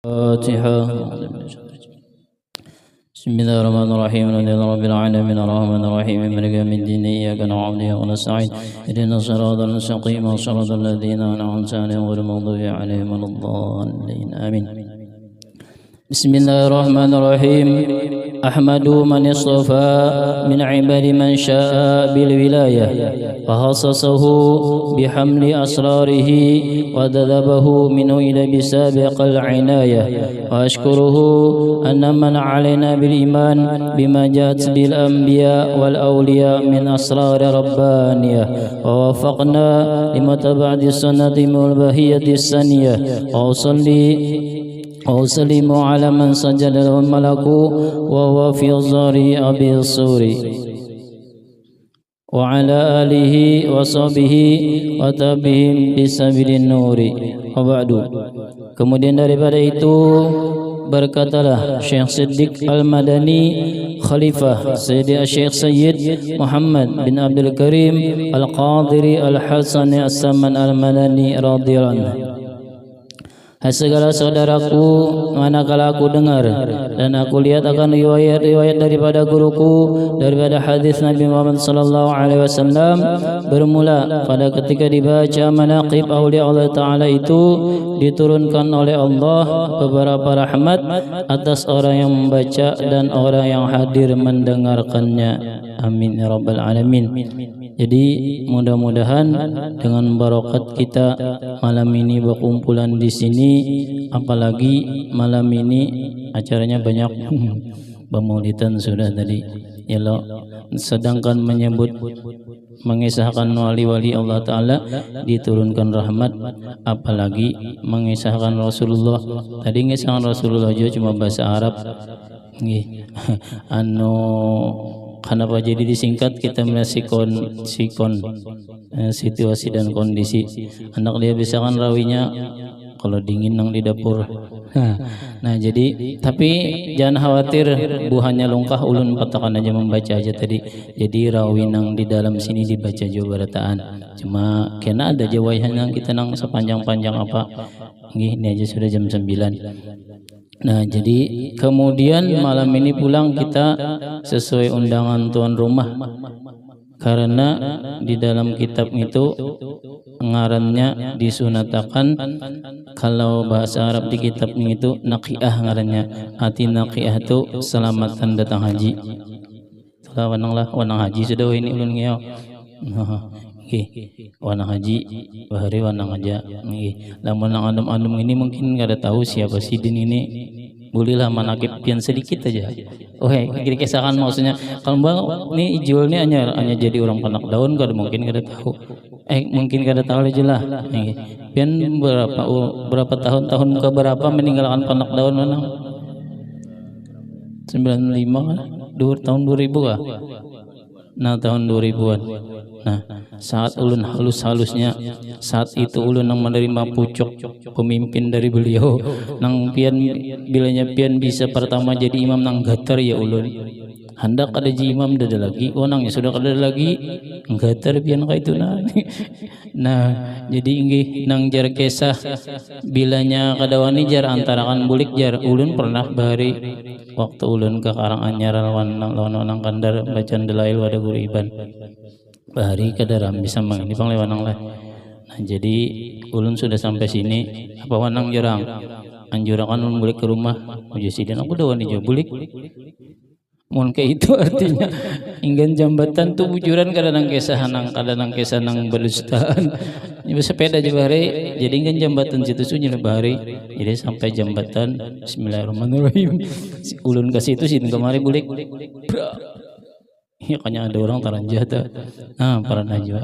الفاتحة. بسم الله الرحمن الرحيم الحمد لله رب العالمين الرحمن الرحيم مالك يوم الدين إياك نعبد وإياك نستعين اهدنا الصراط المستقيم صراط الذين أنعمت عليهم غير المغضوب عليهم ولا الضالين آمين. بسم الله الرحمن الرحيم. أحمد من اصطفى من عباد من شاء بالولاية فخصصه بحمل أسراره وجذبه منه إلى بسابق العناية، وأشكره أن من علينا بالإيمان بما جاءت بالأنبياء والأولياء من أسرار ربانية، ووفقنا لمتابعة السنة والبهية السنية، وأسلم على من سجد له الملك وهو في الزار أبي الصور، وعلى آله وصحبه وتابعهم بسبيل النور. Wabadu. Kemudian daripada itu berkatalah Syekh Siddiq Al-Madani Khalifah Sayyidi Syekh Sayyid Muhammad bin Abdul Karim Al-Qadiri Al-Hasani As-Saman Al-Madani radhiyallahu anhu. Hai segala saudaraku, manakala aku dengar dan aku lihat akan riwayat-riwayat daripada guruku daripada hadis Nabi Muhammad sallallahu alaihi wasallam, bermula pada ketika dibaca manaqib aulia Allah Ta'ala itu diturunkan oleh Allah beberapa rahmat atas orang yang membaca dan orang yang hadir mendengarkannya. Amin ya rabbal alamin. Jadi mudah-mudahan dengan barokat kita malam ini berkumpulan di sini, apalagi malam ini acaranya banyak pemaulidan sudah tadi. Yalo, sedangkan menyebut mengisahkan wali-wali Allah Ta'ala diturunkan rahmat, apalagi mengisahkan Rasulullah. Tadi mengisahkan Rasulullah juga cuma bahasa Arab. Kenapa jadi disingkat? Kita melihat situasi dan kondisi. Anak dia bisa kan rawinya kalau dingin nang di dapur. Nah jadi tapi jangan khawatir, buhannya longkah ulun patakan aja membaca aja tadi. Jadi rawi nang di dalam sini dibaca juga berataan. Cuma kena ada jawaban yang kita nang sepanjang-panjang apa. Ini aja sudah jam 9. Nah jadi kemudian malam ini pulang kita sesuai undangan tuan rumah, karena di dalam kitab itu ngarannya disunatakan kalau bahasa Arab di kitabnya itu naqiah ngarannya. Arti naqiah itu selamatan datang haji. Wanang haji sudah ini ulun ngeo. Wanang haji bahari wanang aja. Lamun nang andum-andum ini mungkin nggak ada tahu siapa Sidin ini. Bolehlah manakib pian sedikit aja. Kira-kira maksudnya kalau bang ini Ijul ini hanya jadi orang panak daun, kalau mungkin nggak ada tahu. Mungkin nggak ada tahu aja lah. Pian berapa tahun ke berapa meninggalkan panak daun mana? 95 kan? Tahun 2000 kah? Nah tahun 2000-an. Nah saat ulun halus-halusnya, saat itu ulun nang menerima pucuk pemimpin dari beliau, nang pian bilanya pian bisa pertama jadi imam nang gatar ya ulun. Hendak ada ji imam ada lagi, nangnya sudah ada lagi gatar pian kayak itu nah jadi inggih nang jar kisah bilanya kadawani jar antarakan bulik jar ulun pernah bahari waktu ulun ke Karanganyar lawan nang Kandar bacaan dalail wada guru iban bahari kadaram bisa mangini panglewanang lah. Nah jadi ulun sudah sampai sini apa wanang jarang anjurakan ulun bulik ke rumah uji sidin aku dawan ijo bulik mun kayak itu artinya ingin jambatan tuh bujuran kadang kisah nang berustaan ini sepeda aja bahari, jadi ingin jambatan situ sunyi bahari, jadi sampai jambatan Bismillahirrahmanirrahim ulun ke situ sih kemari bulik ya kayaknya ada orang taranjah para najwa.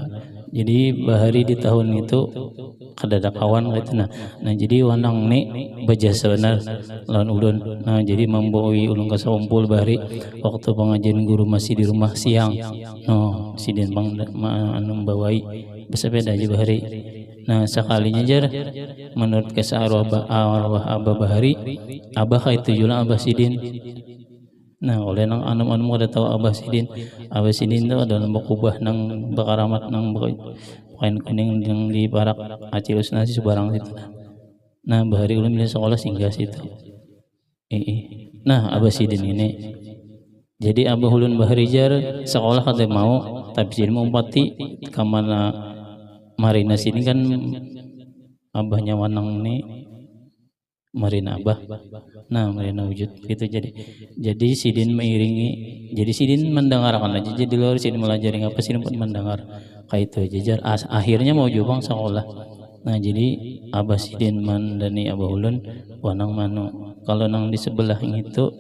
Jadi bahari di tahun itu kadada kawan gitu nah jadi wanang nih bejasa benar lawan ulun. Nah jadi membawai ulun ke saumpul bahari waktu pengajian guru masih di rumah siang. Sidin bang membawai bersepeda aja bahari. Nah sekalinya jar menurut kisah arwah abah bahari, abah itu juga abah Sidin. Nah oleh nang anum ada tahu Abah Sidin itu adalah bakubah nang bakaramat nang kain kuning yang di barak acilus nasi sebarang itu. Nah bahari ulun bila sekolah singgah situ. Nah abah sidin ini. Jadi abah ulun baharijar sekolah kata mau tapi sidin mau pati kamana marina sini kan abahnya wanang nih marina abah. Nah marina wujud gitu jadi sidin mengiringi, jadi sidin mendengarkan aja, jadi luar sidin melajari apa sidin pun mendengar kayak itu aja akhirnya mau jubang sekolah. Nah jadi abah sidin mandani abah ulun wanang manu kalau nang di sebelah itu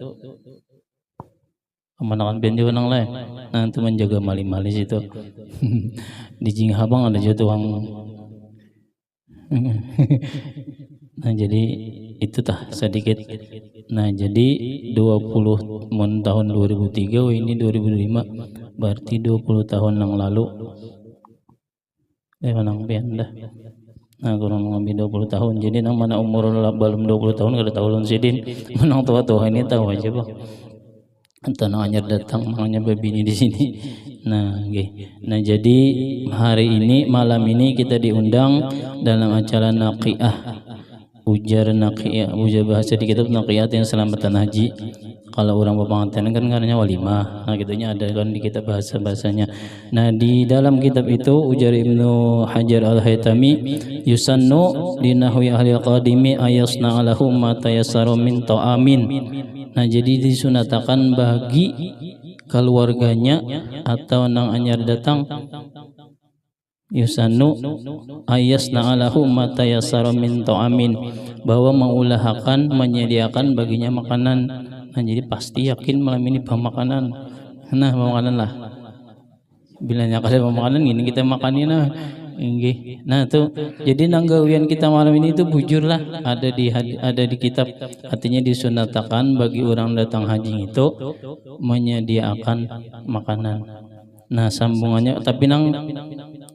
kemanakan bendi wanang lain. Nah itu menjaga mali-mali situ di Jinghabang ada juga tuang. Nah jadi itu tah sedikit. Nah jadi 20 tahun 2003 ini 2005 berarti 20 tahun yang lalu menang dah. Nah kurang lebih 20 tahun. Jadi nang mana umur belum 20 tahun kada tahu ulun sidin menang tua-tua ini tahu aja bang. Entah anyar datang makanya berbini di sini. Nah, nah jadi hari ini malam ini kita diundang dalam acara naqiah. Ujar naqiah, ujar bahasa di kitab naqiah yang selamatan haji. Kalau orang berpengantin kan karena walimah. Nah gitunya ada kan di kitab bahasanya. Nah di dalam kitab itu ujar Ibnu Hajar Al-Haytami yusannu li nahwi ahli qadimi ayasna alahu ma tayassaru min ta'amin. Nah jadi disunatakan bagi keluarganya atau nang anyar datang yusannu ayasna alahu ma tayassaru min ta'amin, bahwa mengulahakan menyediakan baginya makanan. Nah jadi pasti yakin malam ini bawa makanan. Nah bawa makanan lah. Bilanya kalau bawa makanan ini kita makanin lah. Nah tuh jadi nanggawian kita malam ini itu bujurlah ada di kitab, artinya disunatakan bagi orang datang haji itu menyediakan makanan. Nah sambungannya tapi nang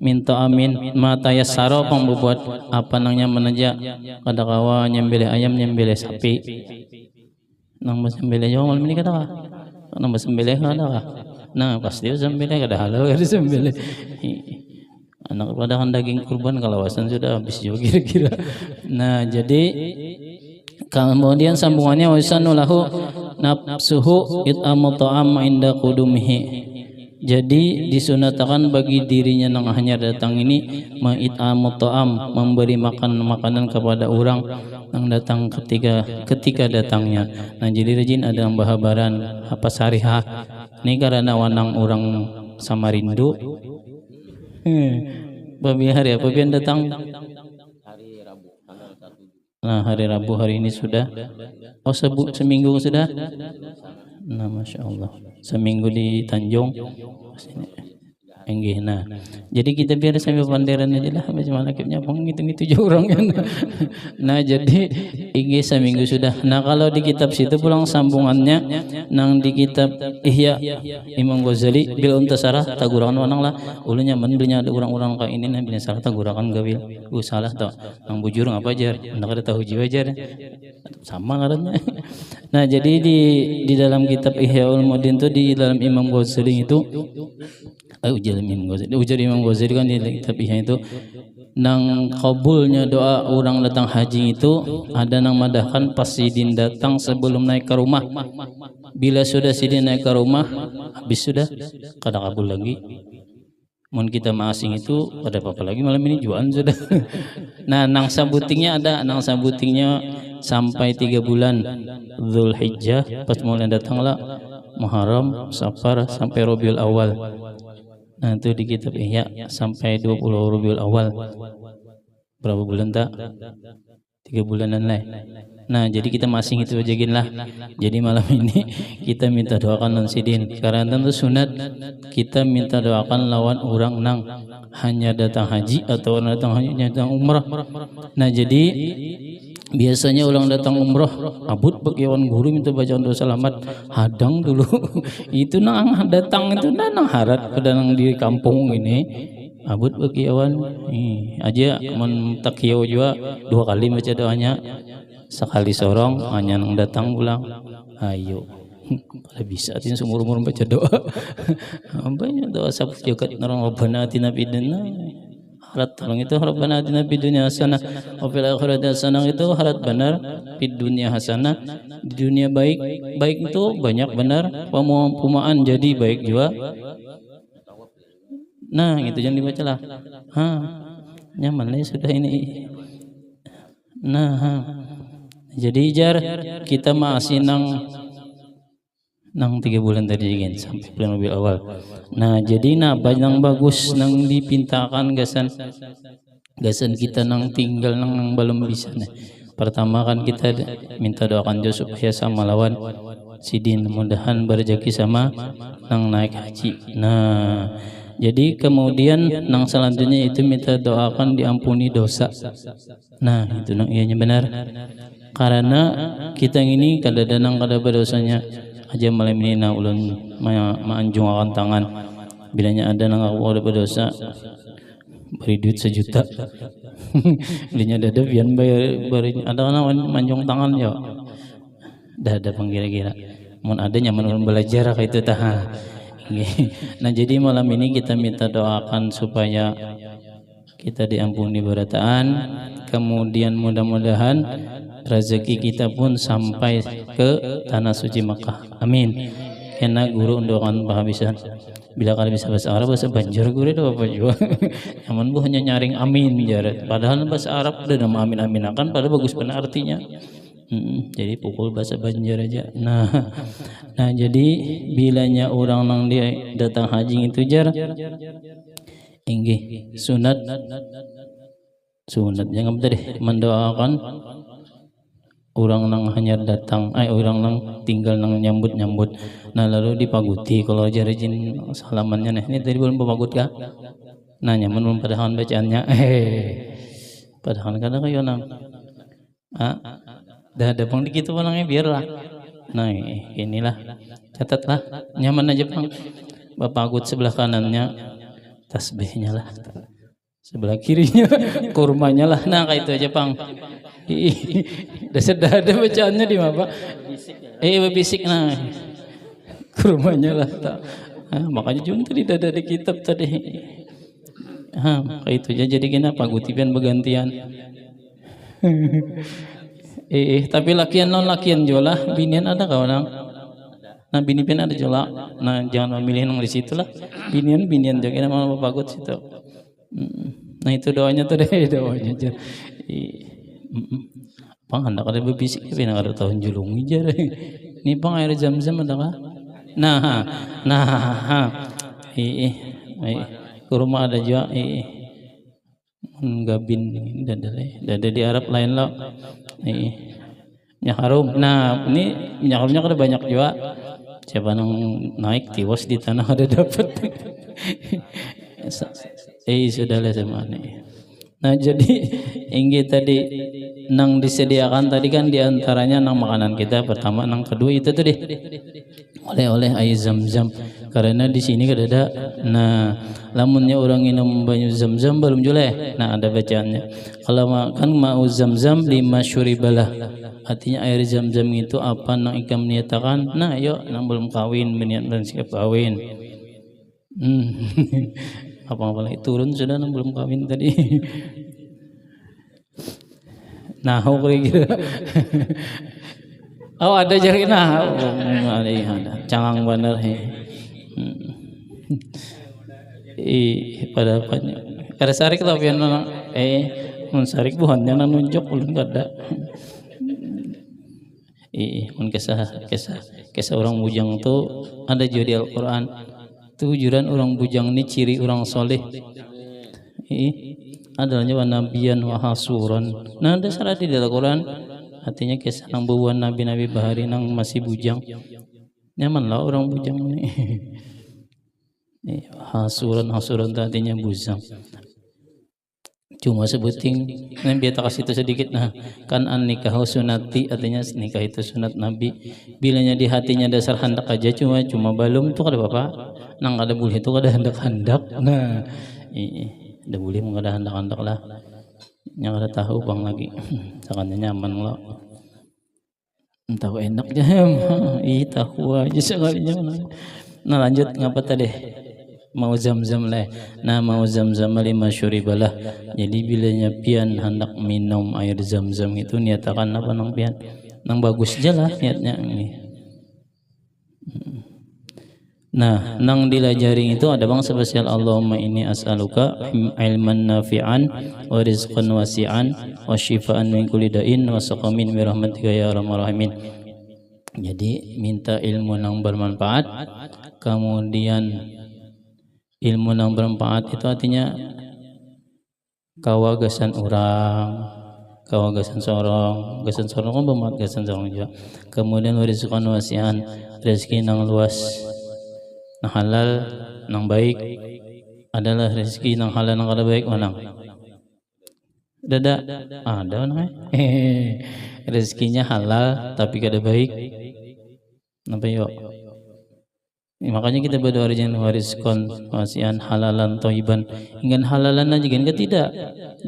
minta amin mata yassaro pembuat apa nangnya meneja kada kawa nyembelih ayam nyembelih sapi nang sembelih jawa malam ini kada kah nang sembelih kada kah. Nah pasti sembelih kada halal kada sembelih. Anak pada kan daging kurban kalawasan sudah habis juga kira-kira. Nah jadi kemudian sambungannya wasanu lahu nafsuhu it'amu ta'am inda qudumihi. Jadi disunatakan bagi dirinya nang hanya datang ini ma'it'amu ta'am, memberi makan makanan kepada orang yang datang ketika datangnya. Nah jadi rajin ada yang bahabaran apa sarihah ini karena wanang orang Samarindu. Babi hari apa pian datang? Hari Rabu tanggal 1. Nah hari Rabu hari ini sudah. Oh seminggu sudah. Nah masya Allah seminggu di Tanjung. Enggih. Nah jadi kita biar sambil panderan aja lah macam mana kipnya penghitung itu juga orang kan. Nah jadi enggih seminggu sudah. Nah kalau di kitab situ pulang sambungannya nang di kitab Ihya Imam Ghazali bil untasarah tagurakan wanang lah ulunnya men bilnya ada orang-orang kayak ini nah bila salah tagurakan gawil salah tau nang bujur ngapa ajar ndak ada tahu jiwa ajar sama ngarannya. Nah jadi di dalam kitab Ihya Ulumuddin itu di dalam Imam Ghazali itu ujar Imam Ghazali kan di kitab Ihya itu nang kabulnya doa orang datang haji itu ada nang madahkan pas sidin datang sebelum naik ke rumah. Bila sudah sidin naik ke rumah habis sudah kada kabul lagi. Mun kita asing itu ada apa lagi malam ini jualan sudah. Nah nang sambutingnya ada nang sambutingnya sampai 3 bulan Dzulhijjah pas mulai datanglah Muharram Safar sampai Rabiul Awal. Nah itu di kitab Ihya sampai 20 Rabiul Awal. Berapa bulan tak? 3 bulanan lah. Nah jadi kita masing itu ajakin lah. Jadi malam ini kita minta doakan non sidin. Karena tentu sunat kita minta doakan lawan orang nang hanya datang haji atau orang datang haji datang umrah. Nah jadi biasanya orang datang umroh abut bagian guru minta bacaan doa selamat hadang dulu. Itu nang datang itu nang harat pada nang di kampung ini abut bagian aja mentakio juga 2 kali baca doanya sekali sorong hanya nang datang pulang ayo kalau bisa tin seumur-umur baca doa banyak doa sabtu jagat orang Rabbana atina fid dunya Harap tolong itu Rabbana atina fid dunya hasanah wa fil akhirati hasanah itu harap benar fid dunya hasanah di dunia baik. Baik itu banyak benar, pemumaan jadi baik juga. Nah, itu jangan dibaca lah. Nyaman lah sudah ini. Nah, jadi jar kita masih nang 3 bulan tadi kan sampai bulan Rabiul Awal. Nah, jadi nang bagus nang dipintakan gasan kita nang tinggal nang belum bisa. Nah, pertama kan kita minta doakan juga supaya sama lawan sidin mudahan berjaki sama nang naik haji. Nah, jadi kemudian nang selanjutnya itu minta doakan diampuni dosa. Nah, itu nang ianya benar. Karena kita ini kadang-kadang kada berdosanya aja malam ini na ulun maanjungakan tangan bilanya ada nang aku ada berdosa beri duit 1 juta belinya ada bian bayar ada kan manjung tangan ya dah ada penggira-gira mun ada nyaman ulun belajar kayak itu tah. Nah, jadi malam ini kita minta doakan supaya kita diampuni berataan, kemudian mudah-mudahan rezeki kita pun sampai ke tanah suci Makkah. Amin. Karena guru undukan penghabisan. Bila kalian bisa bahasa Arab, bahasa Banjar guru itu apa juga. Namun bu hanya nyaring amin jaret. Padahal bahasa Arab udah nama amin aminakan, padahal bagus benar artinya. Jadi pukul bahasa Banjar aja. Nah jadi bilanya orang nang dia datang haji itu jar. Inggih sunat jangan tadi mendoakan orang nang hanya datang orang nang tinggal nang nyambut. Nah lalu dipaguti kalau jarajin salamannya ini tadi belum pagut kah? Nah nyaman belum padahal bacaannya padahal kadang kayo nang dah ada pang dikit panangnya biarlah. Nah inilah catatlah nyaman aja pang bapagut sebelah kanannya tasbihnya lah, sebelah kirinya kurmanya lah. Nah kayak itu aja pang. Sudah ada bacaannya di mana? Bisik nah kurmanya lah. Makanya cuma tadi ada di kitab tadi. Kayak itu aja jadi kenapa gutipan bergantian. Tapi lakian jualah binian ada kau nang. Nah bini ada jualah. Nah jangan memilih nang di situ lah. Binian jangan nama bagus situ. Nah itu doanya tuh deh doanya aja. Pang hendak ada berbisik tapi nak ada tahun julung aja. Ini pang air zam-zam ada kah? Ke rumah ada juga. Gabin dada di Arab lain lah. Minyak harum. Nah ini minyak harumnya ada banyak juga. Siapa nang naik tiwas di tanah ada dapat. Sudahlah sama nih. Nah jadi ingin tadi nang disediakan tadi kan diantaranya nang makanan kita pertama, nang kedua itu tadi oleh-oleh air zam-zam karena di sini ada. Nah lamunnya orang minum banyu zam-zam belum juleh. Nah ada bacaannya kalau makan mau zam-zam 5 syuribalah, artinya air zam-zam itu apa nang ikam niatakan. Nah yuk nang belum kawin berniat dan siap kawin. Apa lagi turun sudah nang belum kawin tadi. Nah kira-kira ada jari ada cangang bener pada apanya kada sarik tapi mun sarik buhannya nunjuk ulun kada mun kisah orang bujang tuh ada juga di Al-Quran. Tujuan orang bujang ini ciri orang soleh. Adanya wa nabiyan wa hasuran. Nah ada syarat di Al-Quran. Artinya kisah nang bubuhan nabi-nabi bahari nang masih bujang. Nyaman lah orang bujang ini. Hasuran artinya bujang. Cuma sebuting biar tak kasih itu sedikit. Nah kan an nikahu sunati, artinya nikah itu sunat Nabi. Bilanya di hatinya dasar hendak aja cuma belum itu kada apa-apa. Nang kada boleh itu kada hendak. Nah ada boleh mau kada hendak lah. Yang kada tahu bang lagi. Sakanya nyaman lo. Tahu enak jam. Tahu aja sekalinya. Nah lanjut ngapa tadi? mau zam-zam lah. Nah mau zam-zam lima syuribalah. Jadi bilanya pian hendak minum air zam-zam itu niatakan apa nang pian? Nang bagus aja lah niatnya ini. Nah, nang dilajaring itu ada bang spesial Allahumma inni as'aluka ilman nafi'an wa rizqan wasi'an wa syifaan min kulli da'in wa saqamin bi rahmatika ya arhamar rahimin. Jadi minta ilmu yang bermanfaat, kemudian ilmu yang bermanfaat itu artinya kawagasan orang, kawagasan sorong kan bermanfaat gasan sorong juga. Kemudian rizqan wasi'an, rezeki yang luas, yang halal, yang baik adalah rezeki yang halal yang kada baik mana? Ada mana? Rezekinya halal tapi kada baik. Napa yuk? Makanya kita berdoa jangan warizkon wasian halalan toiban. Ingin halalan aja kan tidak.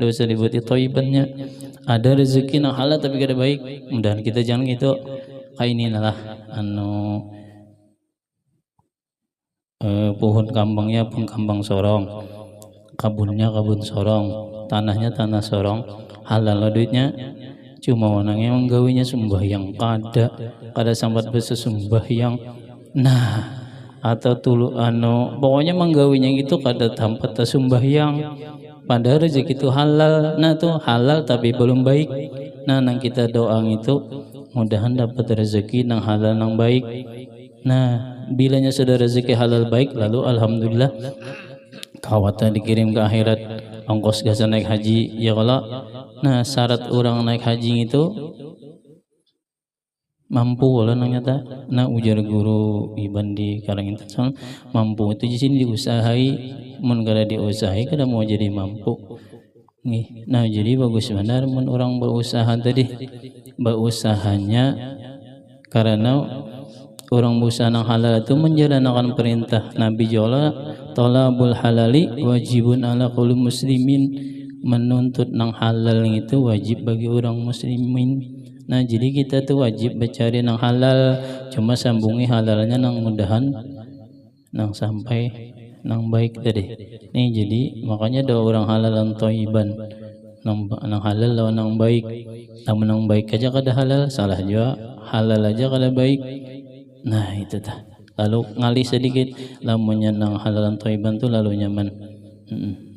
Dosa dibuat toibannya. Ada rezeki yang halal tapi kada baik. Mudahan kita jangan gitu. Kayak ini lah pohon kambangnya pun kambang sorong, kabunnya kabun sorong, tanahnya tanah sorong, halal duitnya cuma wanangnya menggawinya sembahyang kada sambat besa sembahyang. Nah atau pokoknya menggawinya gitu kada tampat sembahyang padahal rezeki itu halal. Nah tuh halal tapi belum baik. Nah nang kita doang itu mudahan dapat rezeki nang halal nang baik. Nah bilanya sudah rezeki halal baik lalu alhamdulillah kawatnya dikirim ke akhirat ongkos gasa naik haji ya kalau. Nah syarat orang naik haji itu mampu lah nyata. Nah ujar guru Iban di Karangintang mampu itu di sini diusahai, mun kada diusahai kada mau jadi mampu nih. Nah jadi bagus benar mun orang berusaha tadi berusahanya karena orang berusaha nang halal itu menjalankan perintah Nabi Jola talabul halali wajibun ala kulli muslimin, menuntut nang halal itu wajib bagi orang muslimin. Nah jadi kita tuh wajib mencari nang halal, cuma sambungi halalnya nang mudahan nang sampai nang baik tadi. Nih jadi makanya ada orang halalan toiban nang halal lawan nang baik. Namun nang baik aja kada halal salah juga, halal aja kada baik. Nah itu dah. Lalu ngalih sedikit lamunnya nang halalan toiban tuh lalu nyaman.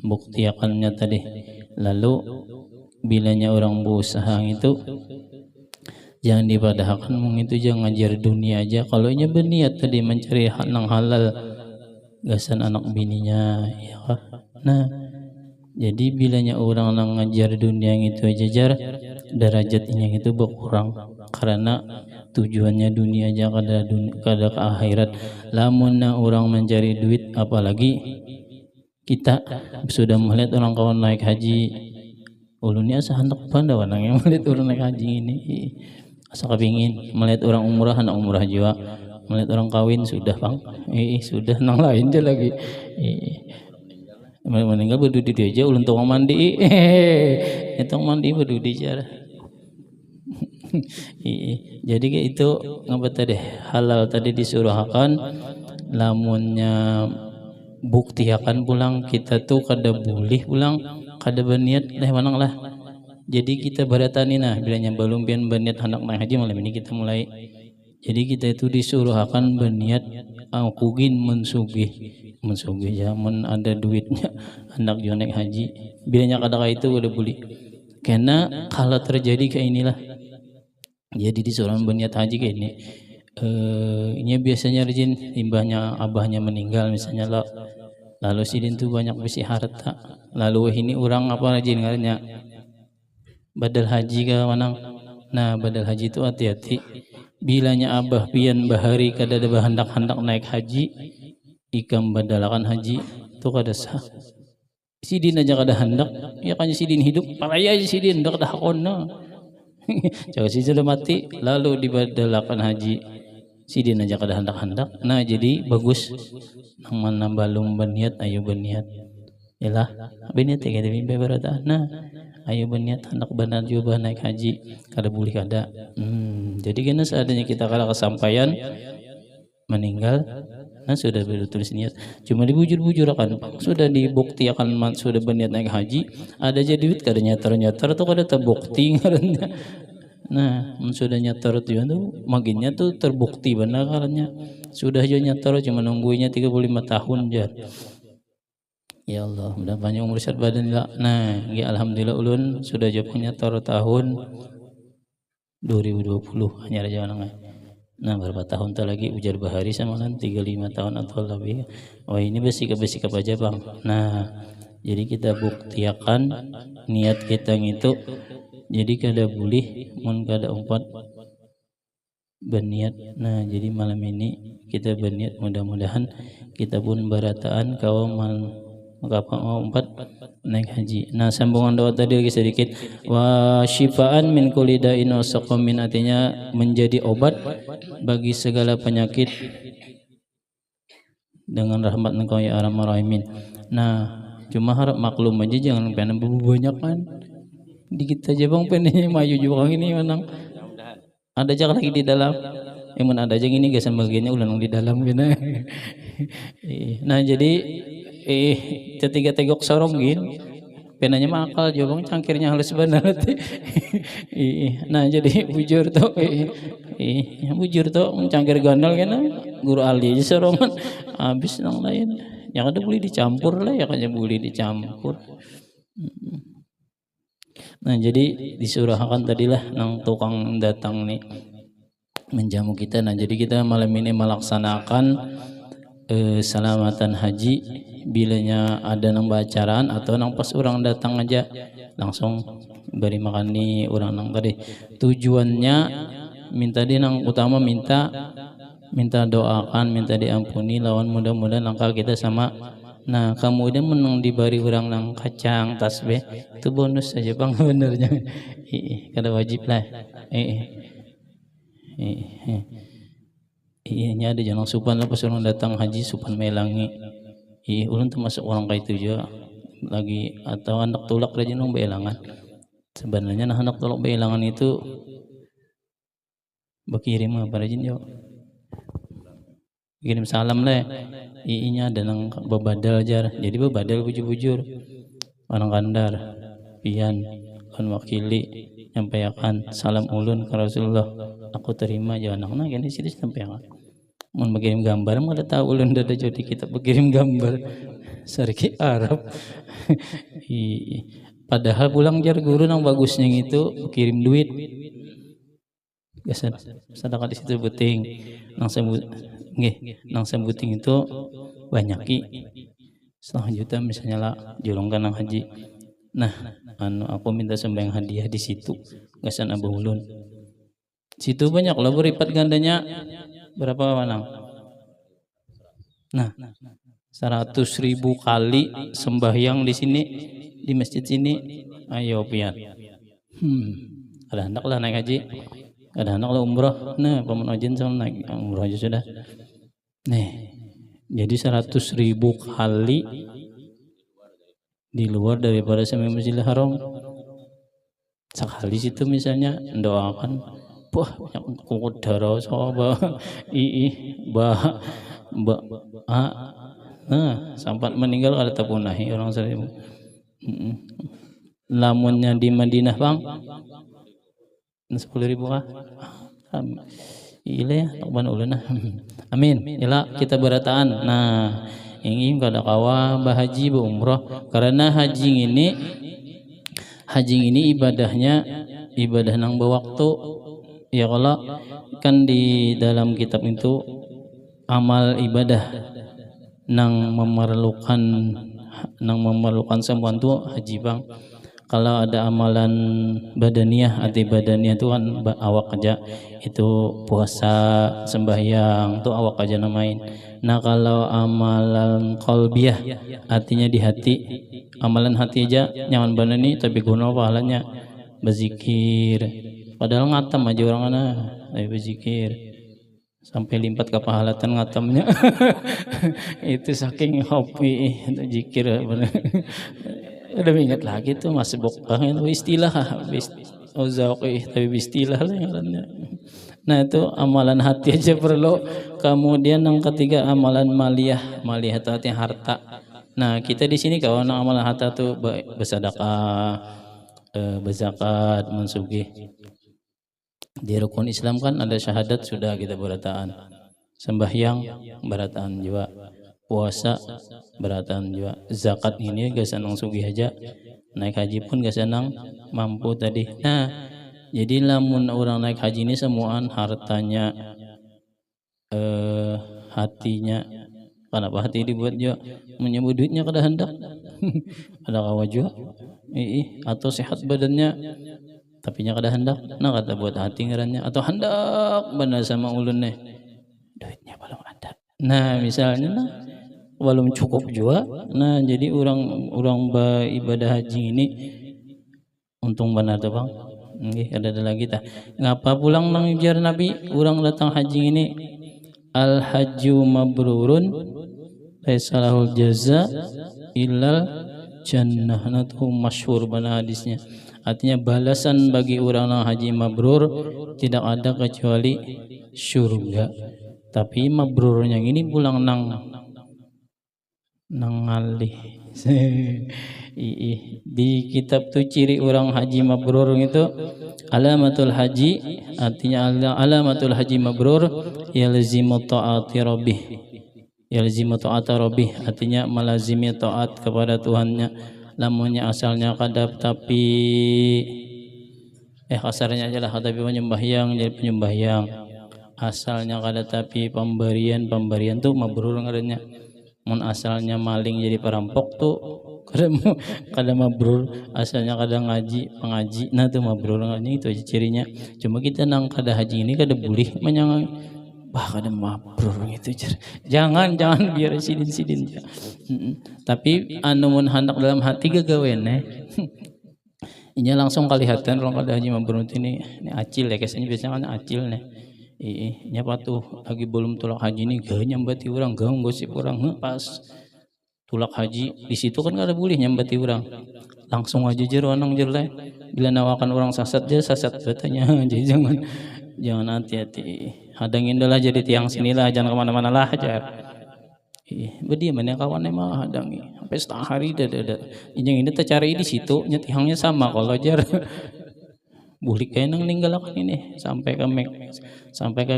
Bukti akalnya tadi. Lalu bilanya orang berusaha itu jangan dipadahkan itu jangan ngajar dunia aja. Kalau nya berniat tadi mencari nang halal gasan anak bininya ya kah? Nah jadi bilanya orang nang ngajar dunia yang itu aja jar derajatnya itu berkurang karena tujuannya dunia aja kada ke akhirat. Lamun orang mencari duit apalagi kita sudah melihat orang kawan naik haji ulunnya asa hendak pandawan yang melihat orang naik haji ini asa kepingin melihat orang umrah anak umrah juga melihat orang kawin sudah bang sudah nang lain aja lagi meninggal berdudi aja ulun tong mandi itu mandi berdudi aja. Jadi itu ngapa tadi halal tadi disuruhkan lamunnya bukti akan pulang kita tuh kada boleh pulang kada berniat manang lah. Jadi kita baratani nah bilanya belum pian berniat hendak naik haji malam ini kita mulai. Jadi kita itu disuruhkan berniat kugin mensugih zaman ada duitnya hendak juga naik haji bilanya kada itu udah boleh. Karena kalau terjadi kayak inilah jadi disuruh berniat haji kayak ini ini biasanya rajin imbahnya abahnya meninggal misalnya lalu sidin tuh banyak besi harta lalu ini orang apa rajin ngarannya badal haji ke manang. Nah badal haji itu hati-hati bilanya abah pian bahari kada ada hendak naik haji ikam badalakan haji itu kada sah. Sidin aja kada hendak ya kan sidin hidup palaya aja sidin ndak ada hakonna. Jauh si sudah mati lalu dibadalakan haji sidin aja kada hendak. Nah jadi bagus nang mana balum berniat ayo berniat yalah berniat ya kada mimpi berata. Nah ayo berniat hendak benar juga naik haji kada boleh kada. Jadi kena seadanya kita kalau kesampaian meninggal Nah sudah bertulis niat, cuma dibujur-bujur akan sudah dibukti akan sudah berniat naik haji, ada jadi duit kada nyatar tuh kada terbukti ngarannya. Nah sudah nyatar tuh maginya tuh terbukti benar karena sudah aja nyatar cuma nunggunya 35 tahun aja. Ya Allah, udah banyak umur syad badan lah. Nah, ya alhamdulillah ulun sudah jawabnya tahun 2020 hanya aja nang. Nah, berapa tahun tuh lagi ujar bahari sama kan 35 tahun atau lebih. Oh, ini besi apa aja, Bang. Nah, jadi kita buktikan niat kita itu. Jadi kada boleh mun kada umpat berniat. Nah, jadi malam ini kita berniat mudah-mudahan kita pun barataan kawan mau empat naik haji. Nah sambungan doa tadi lagi sedikit, wa syifaan min kulli da'in wa saqamin, artinya menjadi obat bagi segala penyakit dengan rahmat Engkau ya Arhamar Rahimin. Nah cuma harap maklum aja jangan pengen banyak kan dikit aja bang pengennya maju juga ini menang ada aja lagi di dalam emang ada aja gini guys bagiannya ulang di dalam gitu. Nah jadi ketiga tegok sorong gin penanya mah akal jawabang cangkirnya halus benar. Nah jadi bujur tuh bujur tuh cangkir gandal kan guru ahli aja sorongan habis nang lain ya kada boleh dicampur lah ya kada boleh dicampur. Nah jadi disurahkan tadilah nang tukang datang nih menjamu kita. Nah jadi kita malam ini melaksanakan selamatan haji. Bilanya ada nang bacaraan atau nang pas orang datang aja langsung beri makan nih orang nang tadi tujuannya minta di nang utama minta doakan minta diampuni lawan mudah-mudahan langkah kita sama. Nah kemudian menang diberi orang nang kacang tasbih itu bonus saja bang benernya. Kada wajib lah. Iya ada jangan supan lah pas orang datang haji supan melangi. Ulun termasuk orang kayak itu juga lagi atau anak tulak aja nung beelangan. Sebenarnya nah anak tulak beelangan itu berkirim apa aja yo. Kirim salam lah. Iinya ada nang bebadal aja. Jadi bebadal bujur-bujur. Orang kandar pian kan wakili nyampaikan salam ulun ke Rasulullah. Aku terima aja anak-anak ini sih sampaikan. Mau berkirim gambar mau ada tahu ulun ada jadi kita berkirim gambar sarki Arab. Padahal pulang jar guru nang bagusnya itu kirim duit. Biasa sedekah di situ buting nang sembut nang sembuting itu banyak ki 1,5 juta misalnya lah jolongkan nang haji. Nah aku minta sembahyang hadiah di situ gasan Abu Ulun. Situ banyak lah beripat gandanya berapa manang? Nah 100.000 kali sembahyang di sini di masjid sini. Ayo pian. Ada anak lah naik haji, ada anak lah umroh. Nah paman ojin sama naik umroh aja sudah. Nih jadi 100.000 kali di luar daripada sama Masjidil Haram. Sekali situ misalnya doakan wah kukut darah soba sampai meninggal ada tapunahi orang seribu. Lamunnya di Madinah bang 10.000 kah? Iya ya takban ulun. Amin. Ila kita berataan. Nah ingin kada kawa bahaji umroh karena haji ini ibadahnya ibadah nang bewaktu. Ya kalau kan di dalam kitab itu amal ibadah nang memerlukan sembuhan tu haji bang. Kalau ada amalan badaniyah atau badaniyah itu kan awak aja itu puasa sembahyang tuh awak aja namain. Nah kalau amalan qalbiyah artinya di hati amalan hati aja nyaman badani tapi guna pahalanya berzikir. Padahal ngatam aja orang tapi berzikir sampai limpat ke pahalatan ngatamnya. Itu saking hobi itu zikir bener. Udah ingat lagi tuh masih bokah itu istilah tapi istilah lah ngarannya. Nah itu amalan hati aja perlu. Kemudian yang ketiga amalan maliyah. Maliyah itu artinya harta. Nah kita di sini kalau amalan harta tuh bersedekah, berzakat, mensugih. Di rukun Islam kan ada syahadat sudah kita berataan. Sembahyang berataan juga. Puasa berataan juga. Zakat ini gak senang sugih aja. Naik haji pun gak senang mampu tadi. Nah jadi lamun orang naik haji ini semuaan hartanya, hatinya. Kenapa hati dibuat juga? Menyebut duitnya kada hendak. Ada kawa juga. Atau sehat badannya, tapi nya kada hendak. Nah kata buat hati ngarannya. Atau hendak benar sama ulun nih. Duitnya belum ada. Nah misalnya nah, belum cukup juga. Nah jadi orang beribadah haji ini untung benar tuh bang. Ada lagi tah. Ngapa pulang nang ujar Nabi orang datang haji ini al hajju mabrurun laisa lahul jaza illal jannah. Itu masyhur bana hadisnya. Artinya balasan bagi orang yang haji mabrur tidak ada kecuali surga. Tapi mabrurnya ini pulang nang ngalih. Di kitab tuh ciri orang haji mabrur itu alamatul haji, artinya alamatul haji mabrur yalzimu ta'ati rabbih, yalzimu ta'ata rabbih, artinya melazimi taat kepada Tuhannya. Lamunnya asalnya kadap tapi kasarnya aja lah, tapi penyembahyang jadi penyembahyang, asalnya kada tapi pemberian tuh mabrur ngarannya. Mun asalnya maling jadi perampok tuh kada mabrur. Asalnya kada ngaji pengaji, nah tuh mabrur ngarannya. Itu aja cirinya. Cuma kita nang kada haji ini kada boleh menyang kada mabrur gitu. Jangan biar sidin ya. Tapi anu mun hendak dalam hati gagawean ini langsung kelihatan orang kada haji mabrur ini acil ya, biasanya kan acil nih. Nyapa tuh lagi belum tulak haji ini gak nyambati orang, gak gosip orang. Pas tulak haji di situ kan gak ada boleh nyambati orang, langsung aja jero anang jerle. Bila nawakan orang sasat katanya. Jadi jangan hati-hati, hadangin dah lah jadi tiang sinilah, jangan kemana-mana lah aja. Bedi mana kawan mah hadangi sampai setengah hari dah. Ini tercari di situ nyatihangnya sama kalau jar. Bulik kayak nang ninggalakan ini sampai ke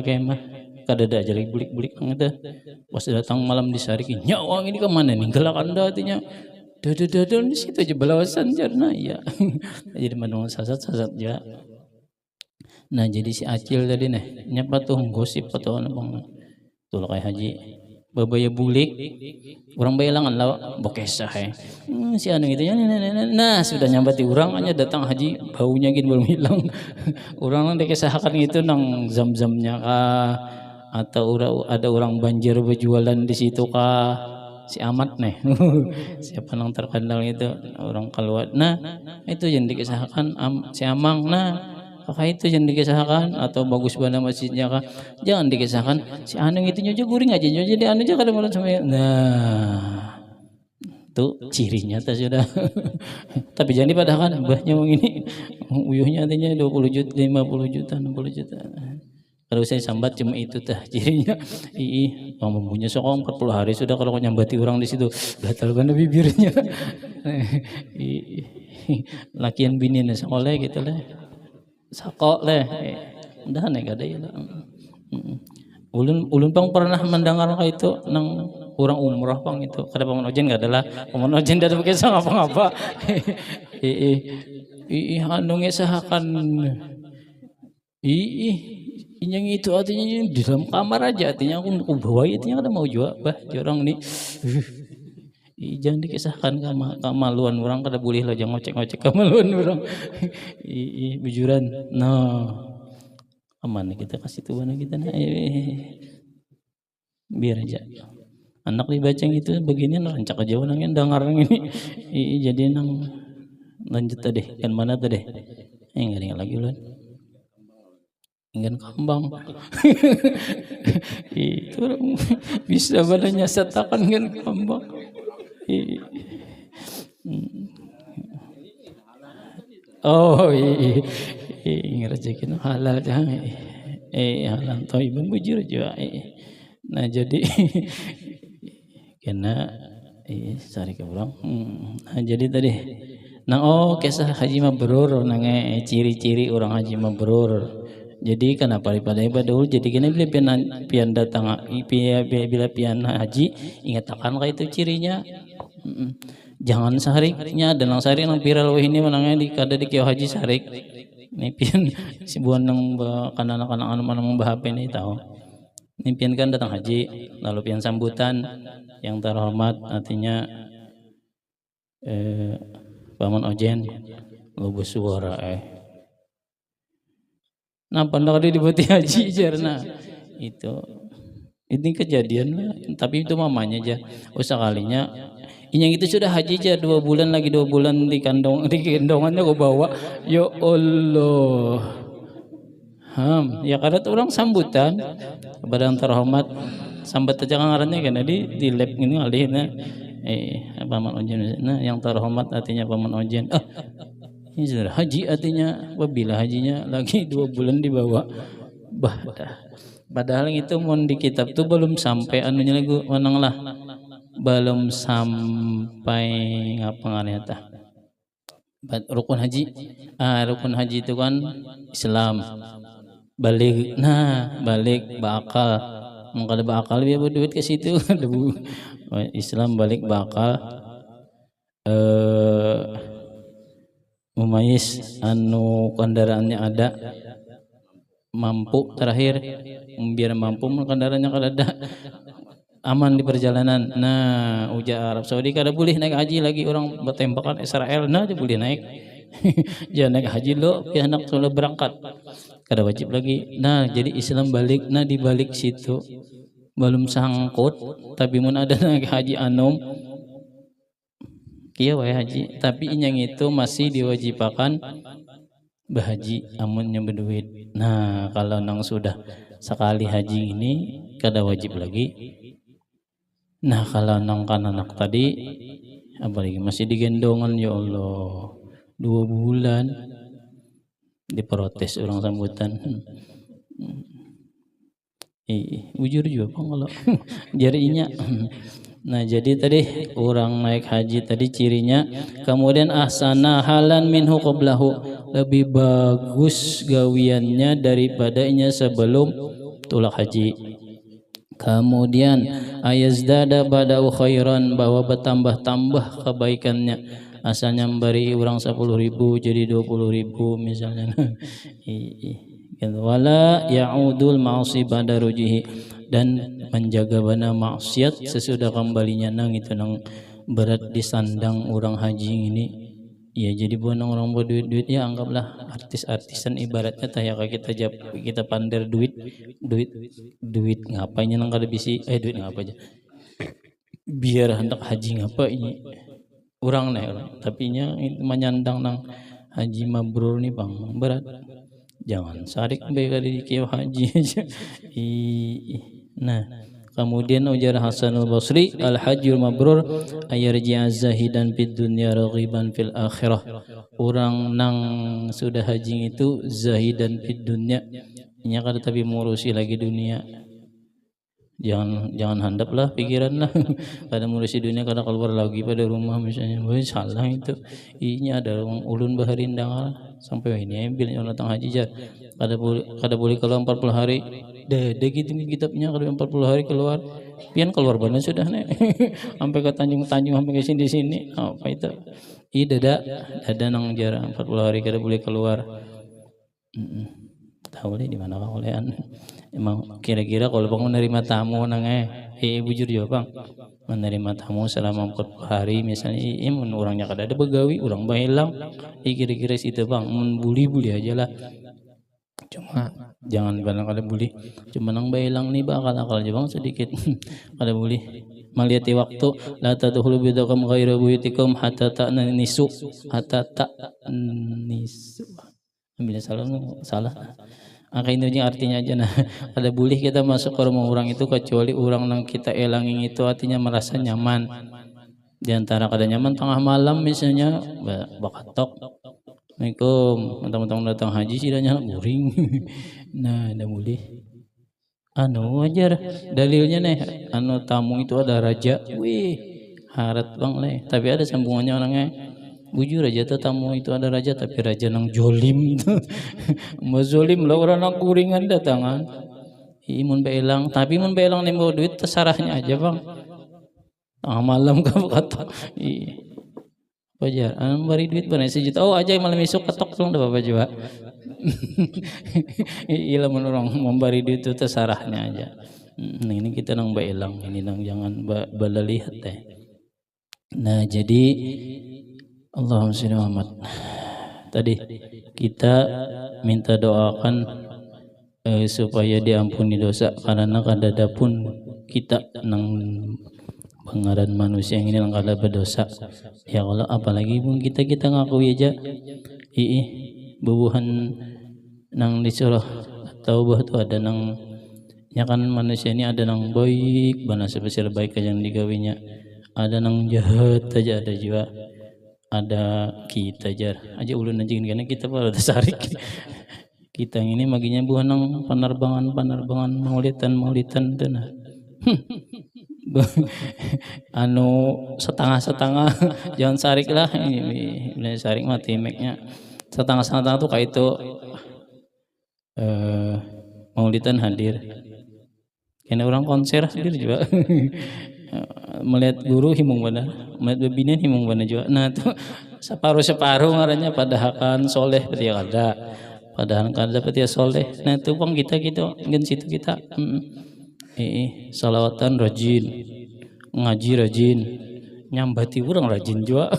kemah kada ada jadi bulik ada. Pas datang malam disarikin nyawang ini kemana ninggalakan dah, artinya dadadadal di situ aja balawasan jarna ya. Jadi manung sasat ya. Nah jadi si acil tadi nih nyapa tuh gosip atau bang tulak kayak haji babaya bulik orang bayalangan lah bokesah si anu itu nah sudah nyambati orang hanya datang haji baunya gitu belum hilang. Orang nang dikesahkan itu nang zam-zamnya kah, atau ada orang banjir berjualan di situ kah, si Amat nih. Siapa nang terkenal itu orang keluar. Nah itu yang dikesahkan si Amang. Nah kakak itu yang dikisahkan, atau bagus bana masjidnya kah, jangan dikisahkan si anu itu nyoja guring aja jadi anu aja kada mulai sampai. Nah tuh cirinya tas sudah. Tapi jangan dipadahkan mbahnya ini uyuhnya artinya 20 juta 50 juta 60 juta. Kalau saya sambat cuma itu tah cirinya. Kamu punya sokong 40 hari sudah kalau nyambati orang di situ gatal kan bibirnya. Lakian bini sekolah gitu lah. Sakok leh, udah nih kada ya lah. Ulun pang pernah mendengar kayak itu nang orang umrah pang itu kada paman ojen gak adalah paman ojen dah pakai ngapa-ngapa. Anu ngesahakan yang itu artinya di dalam kamar aja, artinya aku bawa artinya kada mau juga orang nih. Jangan dikisahkan kamaluan orang, kada boleh lah jangan ngocek kamaluan orang. Bujuran no aman kita kasih Tuhan kita nah biar aja anak dibaca gitu begini rancak aja orang yang dengar ini. Jadi nang lanjut tadi kan mana tadi enggak lagi ulun ingin kambang. Itu bisa badannya setakan kan kambang. Oh iya rezeki halal jangan halan thayyiban bujur juga nah jadi kena sari ke orang nah jadi tadi nah kisah haji mabrur nange ciri-ciri orang haji mabrur jadi kenapa daripada dulu jadi kena bila pian datang bila pian haji ingat akan itu cirinya jangan sariknya dan nang sarik nang viral ini menangnya di kada di kiau haji sarik ini pian si buan nang kanak-kanak anu membahap ini tahu ini pian kan datang haji lalu pian sambutan yang terhormat artinya Paman Ojen lobo suara nah pandang di boti haji jarna itu ini kejadian lah tapi itu mamanya aja sekalinya yang itu sudah haji aja 2 bulan lagi 2 bulan di gendongannya gue bawa ya Allah ya karena orang sambutan kepada yang terhormat sambat aja ngarannya kan di lab ini alihnya Paman Ojen nah yang terhormat artinya Paman Ojen ini sudah haji artinya bila hajinya lagi 2 bulan dibawa padahal itu mon di kitab tuh belum sampai anunya lagi menang lah belum sampai ngapa ngareta rukun haji rukun haji itu kan Islam balik bakal mengkada bakal dia berduit ke situ Islam balik bakal memayis anu kendaraannya ada mampu terakhir biar mampu kendaraannya kada ada aman di perjalanan nah ujar Arab Saudi kada boleh naik haji lagi orang bertembakan Israel nah dia boleh naik jangan naik haji lo anak sudah berangkat kada wajib lagi nah jadi Islam balik nah di balik situ belum sangkut tapi mun ada naik haji anom kia wae haji tapi yang itu masih diwajibkan bahaji amunnya berduit nah kalau nang sudah sekali haji ini kada wajib lagi nah kalau nang anak tadi apalagi masih digendongan ya Allah 2 bulan diprotes orang sambutan bujur juga kalau jarinya nah jadi tadi orang naik haji tadi cirinya kemudian ahsana halan minhu qablahu lebih bagus gawiannya daripadanya sebelum tulak haji kemudian ayazdada badau khairan bahwa bertambah-tambah kebaikannya asalnya memberi orang 10.000 jadi 20.000 misalnya wala ya'udul ma'asi ba'da rujihi dan menjaga bana maksiat sesudah kembalinya nang itu nang berat disandang orang haji ini ya jadi bukan orang berduit ya anggaplah artis-artisan ibaratnya tah ya kita pander duit ngapainnya nang kada bisi duit ngapa aja biar hendak haji ngapa ini orang tapi nya menyandang nang haji mabrur nih bang berat jangan sarik baik di kiau haji aja nah kemudian ujar Hasanul Basri al hajjul mabrur ayarji'a zahidan fid dunya raghiban fil akhirah orang nang sudah haji itu zahidan fid dunya nya kada tapi mengurusi lagi dunia jangan handap lah pikiran lah pada mengurusi dunia kada keluar lagi pada rumah misalnya salah itu ini ada orang ulun baharindang sampai ini ambil orang datang haji jar kada boleh keluar 40 hari dah gitu kitabnya kalau 40 hari keluar pian keluar benar sudah nih sampai ke Tanjung sampai ke sini apa itu dada nang jarang 40 hari kada boleh keluar tahu deh di mana olehan emang kira-kira kalau bang menerima tamu nang bujur juga bang menerima tamu selama 40 hari misalnya orangnya kada ada begawi orang bahelang kira-kira situ bang bully aja lah cuma jangan bilang kada bully cuma nang bahelang nih bakal aja bang sedikit kada bully melihat waktu la tadkhulu bidakum ghairu buyutikum hatta ta'nisu ambil salah itu artinya aja nah kada boleh kita masuk ke rumah orang itu kecuali orang yang kita elangin itu artinya merasa nyaman di antara kada nyaman tengah malam misalnya bakatok Assalamualaikum, mentang-mentang datang haji sih dah nyala guring. Nah, dah boleh. Anu ajar dalilnya nih, anu tamu itu ada raja. Wih, harat bang leh. Tapi ada sambungannya orangnya. Bujur aja tuh tamu itu ada raja, tapi raja nang jolim tuh. Mau jolim lah orang nang kuringan datangan. Imun beelang, tapi mun beelang nih mau duit terserahnya aja bang. Tengah malam kamu kata. Wajar, bari duit benar sejuta. Oh aja malam esok ketok dong dah bapak juga. Iya menurang memberi duit itu terserahnya aja. Ini kita nang beelang, ini nang jangan bala lihat teh. Nah jadi Allahumma sholli Muhammad. Tadi kita minta doakan supaya diampuni dosa karena kadada pun kita nang pengaran manusia yang ini langkah berdosa ya Allah, apalagi pun kita ngaku aja bubuhan nang disuruh atau bah tu ada nang ya kan manusia ini ada nang baik bana sebesar baik yang digawinya, ada nang jahat aja ada juga, ada kita aja ulun anjing karena kita pada sarik kita ini maginya buah nang penerbangan maulitan tuh nah. Anu setengah jangan sarik lah ini sarik mati make-nya setengah tuh kayak itu maulidan hadir kena orang konser hadir juga melihat guru himung benar, melihat webinar himung benar juga. Nah tuh separuh ngarannya padahakan soleh berarti ada padahal kada berarti soleh. Nah itu bang kita gitu ngen situ kita salawatan rajin, ngaji rajin, nyambati orang rajin juga.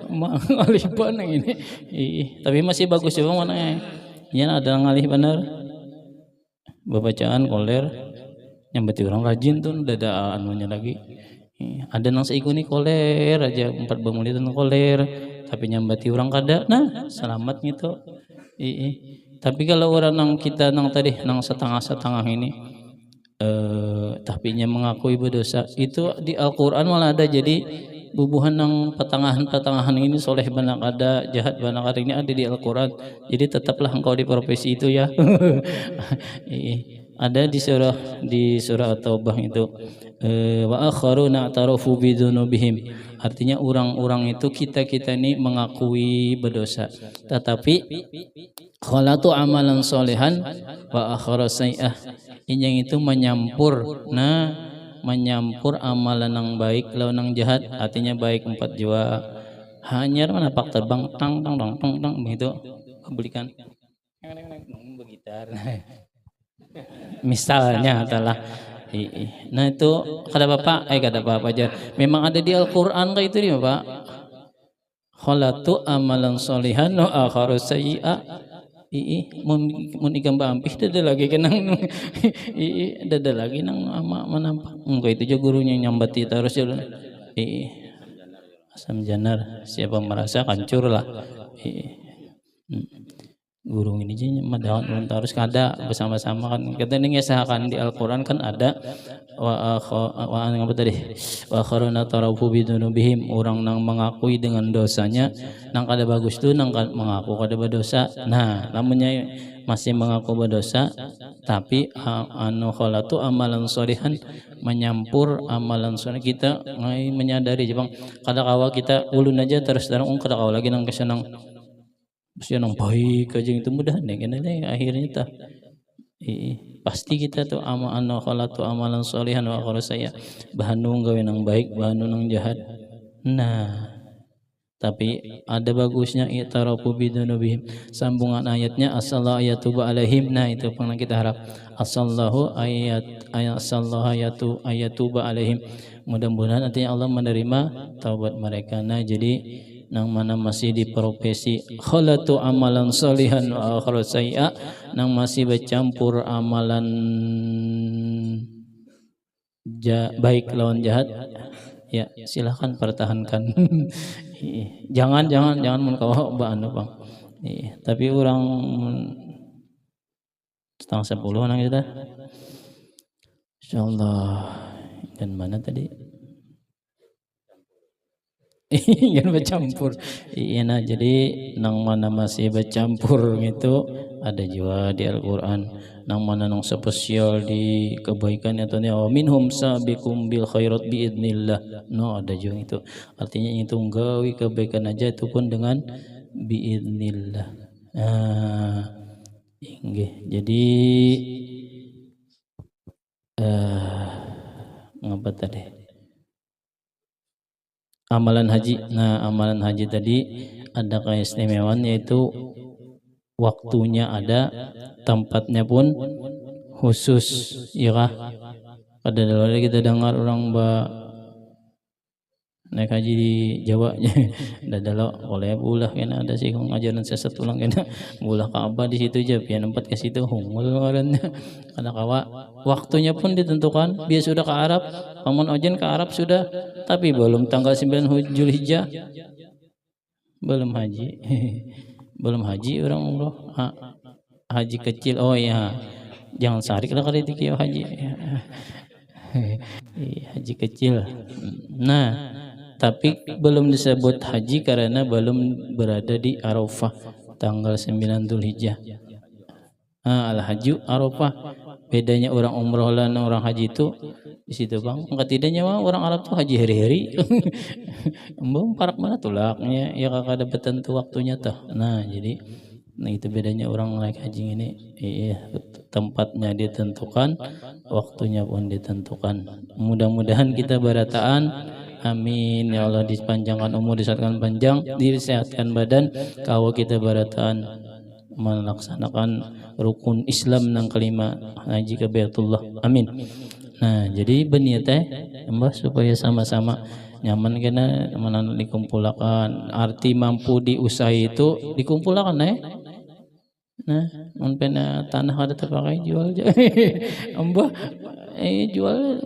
Ngalih bener ini. Tapi masih bagus juga mana ya ada ngalih bener. Bacaan koler, nyambati orang rajin tuh udah ada anunya lagi. Ada nang seikuni koler aja 4 menit koler, tapi nyambati orang kada. Nah, selamat gitu. Tapi kalau orang nang kita nang tadi nang setengah ini tapinya mengakui berdosa itu di Al-Qur'an malah ada, jadi bubuhan nang petangahan ini soleh banak ada, jahat banak ada, ini ada di Al-Qur'an. Jadi tetaplah engkau di profesi itu ya. Ada di surah At-Taubah itu wa akharuna atarafu bidzunubihim, artinya orang-orang itu kita ini mengakui berdosa tetapi khalatu amalan solehan wa akhara sayyi'ah, yang itu menyampur amalan yang baik lawan yang jahat, artinya baik 4 jua hanya mana pak terbang tang begitu belikan begitar misalnya adalah nah itu kada apa aja memang ada di Al-Qur'an kayak itu dia Pak, khalatu amalan solihan wa akharu sayyi'a. Mun ikam bampih dada lagi kenang dada lagi nang ama menampak enggak itu juga gurunya nyambati terus ya asam janar siapa merasa kancur lah guru ini aja madahon terus kada bersama-sama kan kita ngesahakan di Al-Qur'an kan ada wa apa tadi wa akharuna tarafu bidunubihim, orang nang mengakui dengan dosanya nang kada bagus tuh nang mengaku kada berdosa. Nah namanya masih mengaku berdosa tapi anu khalatu amalan sholihan, menyampur amalan soleh kita menyadari Jepang kada kawa kita ulun aja terus terang kada kawa lagi nang kesenang nang baik aja itu mudah nih kan akhirnya tah pasti kita tuh anu khalatu amalan sholihan wa akhara saya bahanu gawe nang baik bahanu nang jahat. Nah tapi ada bagusnya i'tarafu bidunubihim, sambungan ayatnya asallahu ayatuba alaihim. Nah itu pernah kita harap asallahu ayatuba alaihim, mudah-mudahan artinya Allah menerima taubat mereka. Nah jadi nang mana masih di profesi khalatu amalan salihan wa akhara sayyi'a, nang masih bercampur amalan baik lawan jahat ya silahkan pertahankan. jangan mun kawa anu Bang. Tapi orang 9:30 nang kita insyaallah. Dan mana tadi Jangan bercampur. Iya nah, jadi nang mana masih bercampur itu ada juga di Al-Qur'an. Nang mana nang spesial di kebaikan itu nih, minhum sabiqum bil khairat biidnillah. No, ada juga itu. Artinya itu nggawi kebaikan aja itu pun dengan biidnillah. Nah, inggih. Jadi ngapa tadi? Amalan haji. Nah, amalan haji tadi ada keistimewaan yaitu waktunya ada, tempatnya pun khusus, ya kah? Pada dulu kita dengar orang naik haji di Jawa dah dalo oleh bulah kena ada sih ngajaran sesat ulang kena bulah Ka'bah di situ aja pian empat ke situ hungul ngarannya karena kawa waktunya pun ditentukan dia sudah ke Arab paman ojen ke Arab sudah tapi belum tanggal 9 Zulhijjah belum haji belum haji orang umroh haji kecil oh iya jangan sarik lah kali dikio haji haji kecil nah tapi belum disebut haji karena belum berada di Arafah tanggal 9 Dzulhijjah. Al-haju Arafah. Bedanya orang umroh dan orang haji itu di situ bang. Enggak tidaknya mah orang Arab tuh haji hari-hari. Belum parak mana tulaknya ya kakak ada tentu waktunya tuh. Nah jadi nah itu bedanya orang naik haji ini tempatnya ditentukan, waktunya pun ditentukan. Mudah-mudahan kita barataan. Amin ya Allah dipanjangkan umur disehatkan panjang disehatkan badan kalau kita barataan melaksanakan rukun Islam yang kelima haji ke Baitullah amin. Nah jadi benih teh mbah supaya sama-sama nyaman kena mana dikumpulkan arti mampu diusaha itu dikumpulkan nah pena tanah ada terpakai jual aja mbah jual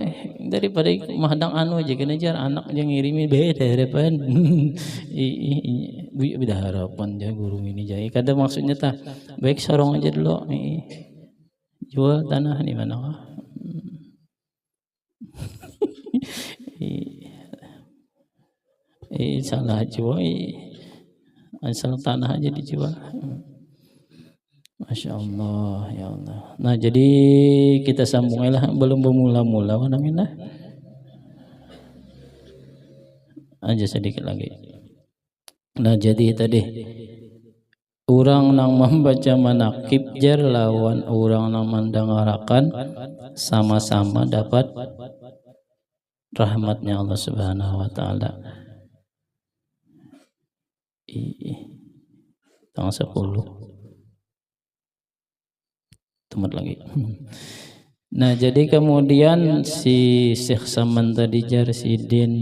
daripada mahadang anu aja kena jar anak aja ngirimi beda harapan beda harapan aja guru ini jadi kadang maksudnya tah baik sorong aja dulu jual tanah di mana salah jual asal tanah aja dijual. Masya Allah ya Allah. Nah jadi kita sambunglah belum bermula-mula namanya aja sedikit lagi. Nah jadi tadi orang nang membaca manakib jar lawan orang nang mendengarakan sama-sama dapat rahmatnya Allah Subhanahu Wa Taala. Tanggal 10 temat lagi. Nah jadi kemudian si Syekh Saman tadi jar si Din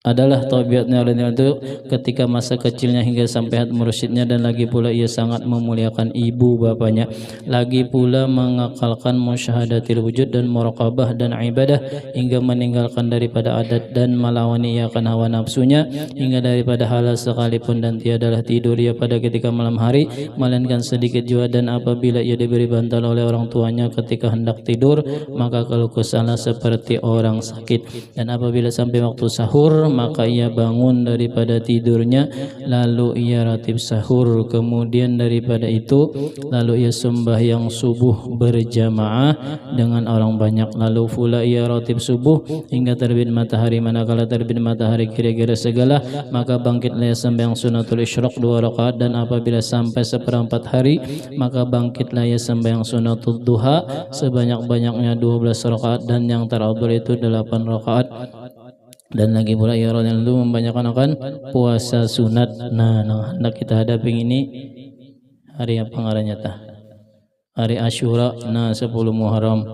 adalah tabiatnya oleh itu ketika masa kecilnya hingga sampai had mursyidnya dan lagi pula ia sangat memuliakan ibu bapaknya lagi pula mengakalkan musyahadatil wujud dan muraqabah dan ibadah hingga meninggalkan daripada adat dan melawan ia akan hawa nafsunya hingga daripada halal sekalipun dan tiadalah tidur ia pada ketika malam hari melainkan sedikit jua dan apabila ia diberi bantal oleh orang tuanya ketika hendak tidur maka kalau kesana seperti orang sakit dan apabila sampai waktu sahur maka ia bangun daripada tidurnya lalu ia ratib sahur kemudian daripada itu lalu ia sembahyang subuh berjamaah dengan orang banyak lalu pula ia ratib subuh hingga terbit matahari manakala terbit matahari kira-kira segala maka bangkitlah ia sembahyang sunatul isyraq 2 rakaat dan apabila sampai seperempat hari maka bangkitlah ia sembahyang sunatul duha sebanyak-banyaknya 12 rakaat dan yang terafdal itu 8 rakaat dan lagi pula ya Rasulullah itu membanyakan akan puasa sunat. Nah hendak kita hadapi ini hari apa ngarannya tah? Hari Asyura. Nah 10 Muharram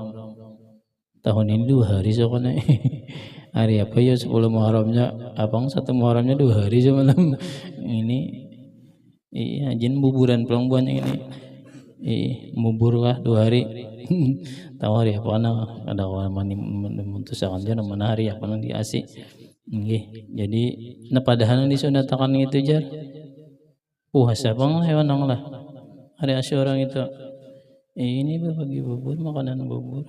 tahun ini 2 hari soalnya. Hari apa ya 10 Muharramnya? Abang 1 Muharramnya 2 hari semalam. Ini iya jin buburan perempuan yang ini. Mubur kah 2 hari. Tahu hari apa ada orang memutuskan dia mana hari apa di asi jadi nah padahal disunatakan itu jar puasa bang hewan lah hari Asyura itu ini berbagi bubur makanan bubur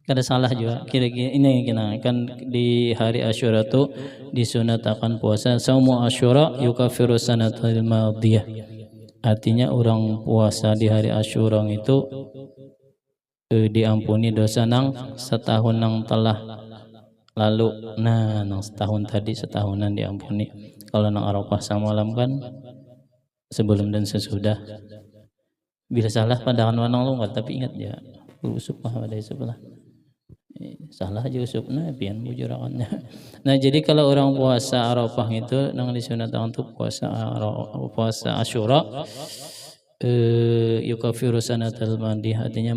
Kada salah juga kira-kira ini kan di hari Asyura tuh disunatakan puasa. Saumu Asyura yukaffiru sanatal madiyah. Artinya orang puasa di hari Asyura itu diampuni dosa nang setahun nang telah lalu. Nah, nang setahun tadi setahunan diampuni. Kalau nang Arafah samalam kan sebelum dan sesudah. Bila salah pada nang longgar tapi ingat ya usuk pada sebelah. Salah aja usupnya pian bujurakannya. Nah jadi kalau orang puasa Arafah itu nang disunatkan untuk puasa Asyura yukafiru sanatal madi, artinya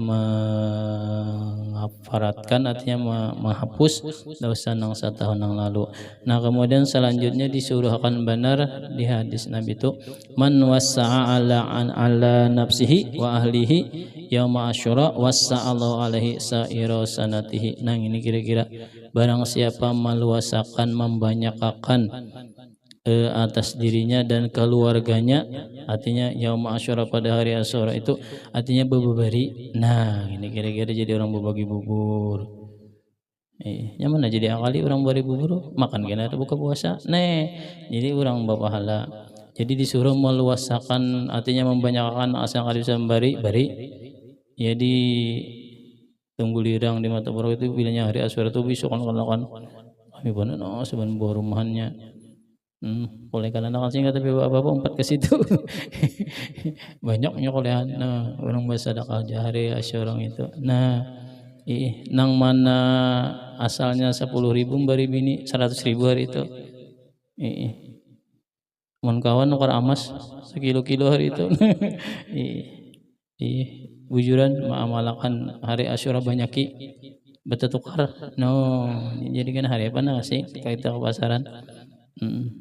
mengafaratkan, artinya menghapus dosa nang setahun yang lalu. Nah kemudian selanjutnya disuruhkan benar di hadis Nabi itu man wassa'a ala nafsihi wa ahlihi yauma asyura wassa'allahu alaihi sa'ira sanatihi. Nah ini kira-kira barang siapa meluasakan, membanyakakan atas dirinya dan keluarganya, artinya yaum asyura pada hari asyura itu artinya berbari. Nah ini kira-kira jadi orang berbagi bubur. Yang mana jadi akali orang beri bubur makan kena ada buka puasa. Jadi orang berpahala. Jadi disuruh meluasakan, artinya membanyakkan asal kali bisa bari. Jadi tunggu lirang di mata baru itu bilanya hari asyura itu besok kan kami benar sebenarnya bawa rumahannya. Boleh kalian nakal singkat tapi bapak empat ke situ. Banyaknya kolehan. Nah, orang bersedekah hari Asyura itu. Nah, nang mana asalnya 10.000 bari bini 100.000 hari itu. Mun kawan nukar amas sekilo-kilo hari itu. Bujuran maamalakan hari Asyura banyaki betetukar. No, jadi kan hari apa sih kita ke pasaran.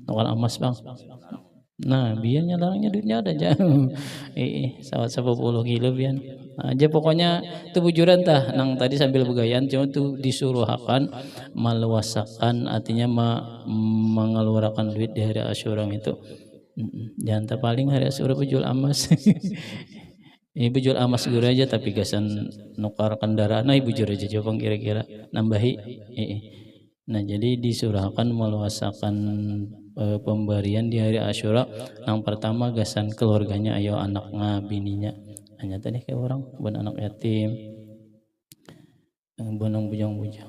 Nukar amas bang. Nah biarnya larangnya duitnya ada aja. Sawat 10 kilo biar aja pokoknya itu bujuran tah nang tadi sambil begayan cuma tuh disuruhkan meluasakan, artinya mengeluarkan duit di hari Asyura itu. Jangan paling hari Asyura bujul amas. Ini bujur amas guru aja tapi gasan nukar kendaraan. Nah bujur aja coba kira-kira nambahi. Nah jadi disuruhkan meluasakan pemberian di hari Asyura. Yang pertama gasan keluarganya, ayo anaknya, bininya. Hanya tadi kayak orang bukan anak yatim, bonong bujang-bujang.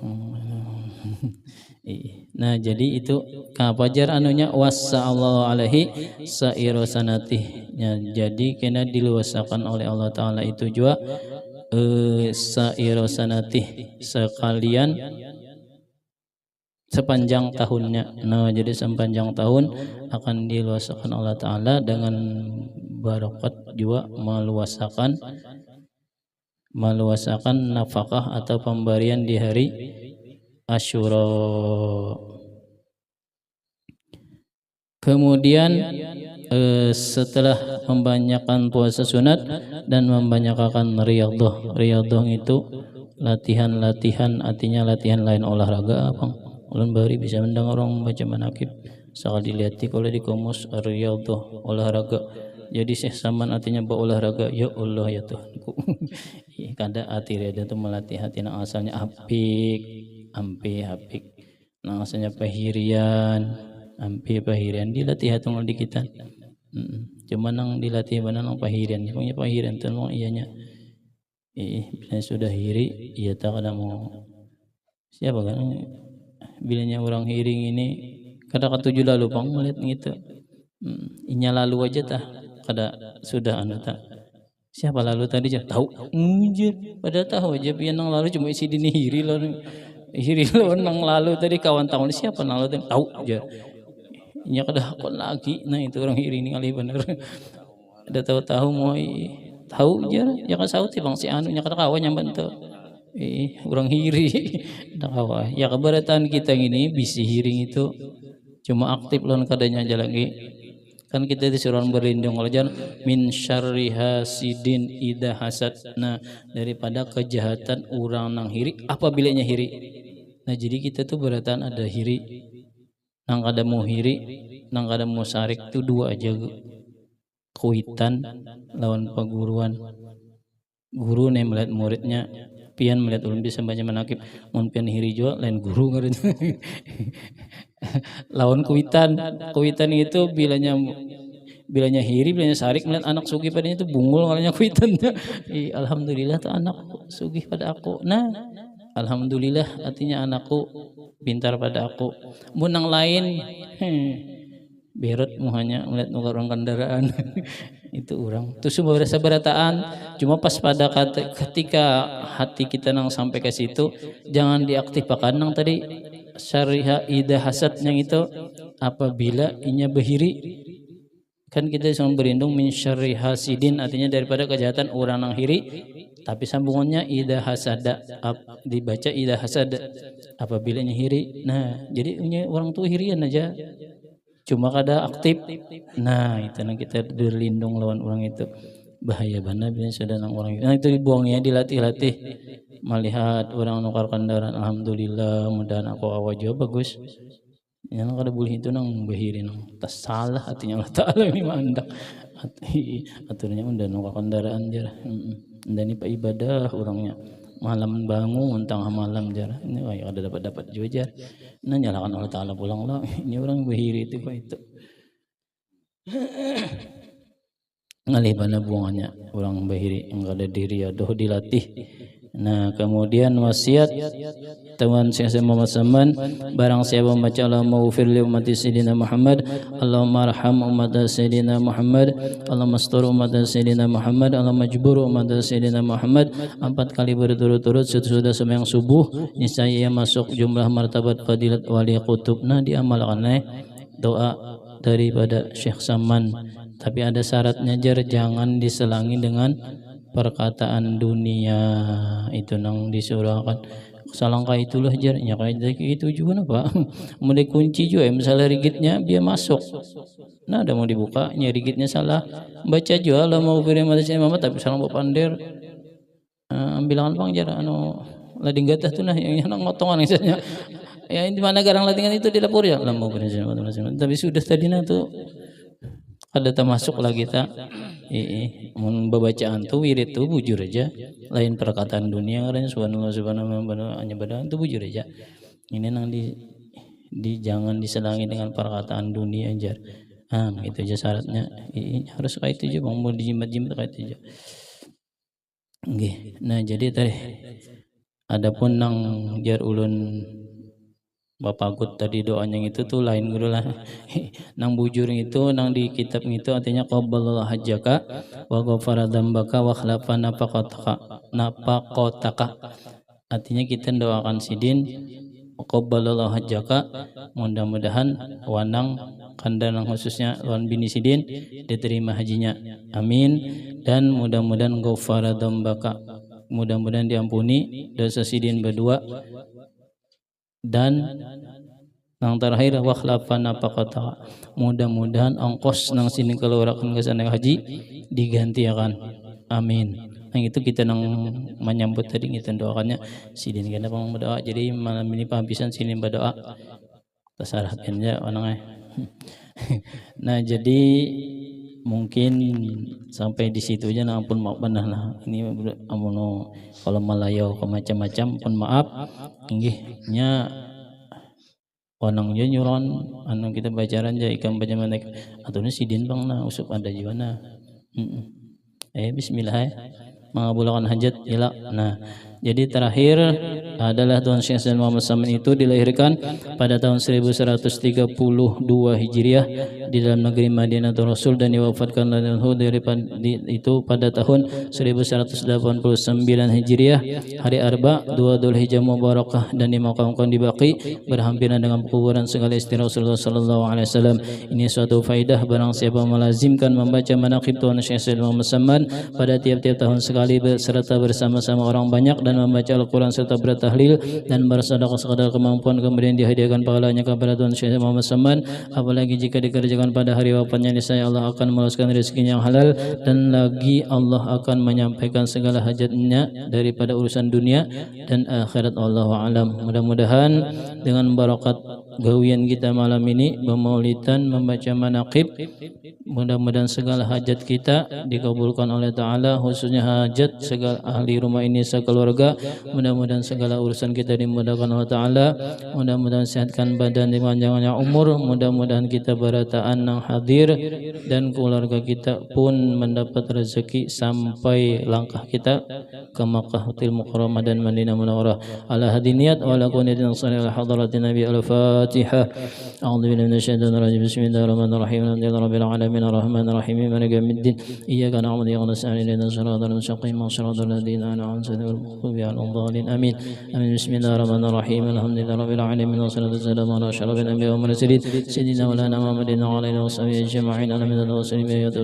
Nah jadi itu kapajar anunya wassa'allahu alaihi sa'iro sanatihnya. Jadi kena diluasakan oleh Allah Ta'ala itu juga sa'iro sanatih sekalian sepanjang tahunnya. Nah jadi sepanjang tahun akan diluasakan Allah Ta'ala dengan barokat juga meluasakan nafkah atau pemberian di hari Asyura. Kemudian setelah membanyakkan puasa sunat dan membanyakkan riyadhah. Riyadhah itu latihan-latihan, artinya latihan lain olahraga apa? Ulun bari bisa mendengar orang baca manakib. Sekali dilihat kalau di komus riyadhah olahraga. Jadi sehsaman artinya berolahraga. Ya Allah ya Tuhanku. Kada hati reda itu melatih hati yang asalnya apik. Nah asalnya pahirian, pahirian dilatih hati di kita. Cuma nang dilatih mana nang pahirian, pokoknya pahirian tu nang ianya. Bila sudah hiri, ia tak ada mau siapa kan? Bilanya orang hiring ini kada ketujuh lalu pang melihat gitu. Inya lalu aja tah kada sudah anu tak. Siapa lalu tadi aja tahu. Pada tahu aja pian nang lalu cuma isi dini hiri lalu. Hiri lo nang lalu tadi kawan tahun siapa nang lalu tahu aja. Nya kada kon lagi. Nah itu orang hiri ini kali bener. Ada tahu-tahu mau tahu aja ya kan sauti bang si anu nya kada kawan yang bantu. Orang hiri kada kawan. Ya keberatan kita ini bisi hiring itu cuma aktif lawan kadanya aja lagi. Kan kita disuruh berlindung oleh min syarri hasidin idza hasad. Nah daripada kejahatan orang nang hiri apabila nya hiri. Nah jadi kita tuh beratan ada hiri nang kada mau hiri nang kada mau sarik tuh dua aja kuitan lawan paguruan. Guru nih melihat muridnya pian melihat ulun bisa baca manakib mun pian hiri jua lain guru ngaranna. Lawan kuitan itu bilanya hiri bilanya sarik melihat anak sugih padanya itu bungul ngarannya kuitan. Alhamdulillah tuh anak sugih pada aku. Nah, alhamdulillah artinya anakku pintar pada aku. Munang lain beret muhanya melihat orang kendaraan. Itu orang itu semua berataan. Cuma pas pada ketika hati kita nang sampai ke situ jangan diaktifkan nang tadi syariah ida hasadnya itu apabila inya behiri kan kita sama berlindung min syarri hasidin artinya daripada kejahatan orang nang hiri, tapi sambungannya ida hasada dibaca ida hasada apabila nya hiri. Nah jadi orang tuh hirian aja cuma kada aktif. Nah itu nang kita berlindung lawan orang itu bahaya benar bila sudah nang orang itu. Nah itu dibuangnya dilatih-latih melihat orang nukar kendaraan. Alhamdulillah mudahan aku awal jawab bagus. Ya nang kada boleh itu nang bahiri nang tas salah hatinya Allah Taala ini mandak aturnya udah nukar kendaraan jar. Dan ini pak ibadah orangnya malam bangun tengah malam jar ini wah ada dapat juga jar. Nah nyalakan Allah Taala pulang lah ini orang bahiri itu kok itu ngalih bana buangannya orang bahiri yang ada diri aduh dilatih. Nah kemudian wasiat Tuhan Syekh Muhammad Saman barang siapa membaca Allahumma ghfir li ummati sayyidina Muhammad Allahumma arham ummata sayyidina Muhammad Allahumma astur ummata sayyidina Muhammad Allahumma jbur ummata sayyidina Muhammad 4 kali berturut-turut sesudah sembahyang subuh niscaya ia masuk jumlah martabat fadilat wali qutub. Nah diamalkan doa daripada Syekh Saman, tapi ada syaratnya jar, jangan diselangi dengan perkataan dunia. Itu nang disurahkan salangka itulah jarnya kayak itu juga apa mulai kunci juga misalnya rigidnya biar masuk. Nah ada mau dibuka rigidnya salah baca juga lah mau beri mama tapi salah bawa pandir ambilangan pang jar anu lading gatah tuh nah yang ngotongan misalnya ya di mana garang ladingan itu di dapur ya lah mau beri tapi sudah tadi nah tuh ada termasuk lagi tak membacaan tuh wirid tuh bujur aja lain perkataan dunia kan subhanallah hanya badan tuh bujur aja. Ini nang di jangan diselangi dengan perkataan dunia aja. Itu aja syaratnya harus kayak itu aja bang mau dijimat-jimat kayak itu aja. Nah jadi tadi adapun nang jar ulun Bapak Gut tadi doanya itu tuh lain guru lah. Nang bujur itu nang di kitab itu artinya qabbalallahu hajjaka wa ghafara dzambaka wa khlafa nafaqataka. Artinya kita doakan sidin qabbalallahu hajjaka mudah-mudahan wanang kandanang khususnya lawan bini sidin diterima hajinya. Amin. Dan mudah-mudahan ghafara dzambaka mudah-mudahan diampuni dosa sidin berdua. Dan yang terakhir wa khlafana faqata mudah-mudahan ongkos nang sini keluarakan ke sana haji digantikan. Amin. Nah itu kita nang menyambut tadi kita doakannya sidin kana pang berdoa. Jadi malam ini penghabisan sidin berdoa terserahkan ya orangnya. Nah jadi mungkin sampai di situ aja nah ampun maaf benar lah ini amun kalau malayo ke macam-macam pun maaf nggih nya onang je nyuron anu kita bacaran je ikan baca manek atau sidin bang nah usup ada jiwana bismillah mengabulkan hajat ila. Nah jadi terakhir adalah Tuan Syekh Muhammad Saman itu dilahirkan pada tahun 1132 Hijriah di dalam negeri Madinatul Rasul dan diwafatkan itu pada tahun 1189 Hijriah hari Arba 2 Dzulhijjah Mubarakah dan dimakamkan di Baqi berhampiran dengan kuburan segala istri Rasulullah sallallahu alaihi wasallam. Ini suatu faidah barang siapa melazimkan membaca manaqib Tuan Syekh Muhammad Saman pada tiap-tiap tahun sekali serta bersama-sama orang banyak dan membaca Al-Quran serta bertahlil dan bersedekah sekadar kemampuan kemudian dihadiahkan pahalanya kepada Tuan Syekh Muhammad Saman. Apalagi jika dikerjakan pada hari wafatnya niscaya Allah akan meluaskan rezeki yang halal dan lagi Allah akan menyampaikan segala hajatnya daripada urusan dunia dan akhirat. Allahu a'lam. Mudah-mudahan dengan barakat gawian kita malam ini, memaulidan, membaca manaqib. Mudah-mudahan segala hajat kita dikabulkan oleh Ta'ala, khususnya hajat segala ahli rumah ini sekeluarga. Mudah-mudahan segala urusan kita dimudahkan oleh Ta'ala. Mudah-mudahan sehatkan badan, dipanjangkannya umur. Mudah-mudahan kita barataan nang hadir dan keluarga kita pun mendapat rezeki sampai langkah kita ke Makkahul Mukarramah dan Madinah Munawwarah. Ala hadiniyat wa ala quniyatin salih ala hadratin Nabi al-Fatihah. A'udzu billahi minasyaitonir rajim. Bismillahirrahmanirrahim. Alhamdulillahi rabbil alamin arrahmanir rahim maliki yaumiddin. Iyyaka na'budu wa iyyaka nasta'in ihdinas siratal mustaqim siratal ladzina an'amta 'alaihim ghairil maghdubi 'alaihim waladdallin. Amin. Amin. Bismillahirrahmanirrahim. Alhamdulillahi rabbil alamin wassalatu wassalamu ala asyrafil anbiya'i wal mursalin sayyidina wa lana Muhammadin wa ala alihi wa sahbihi ajma'in. Amin. Wa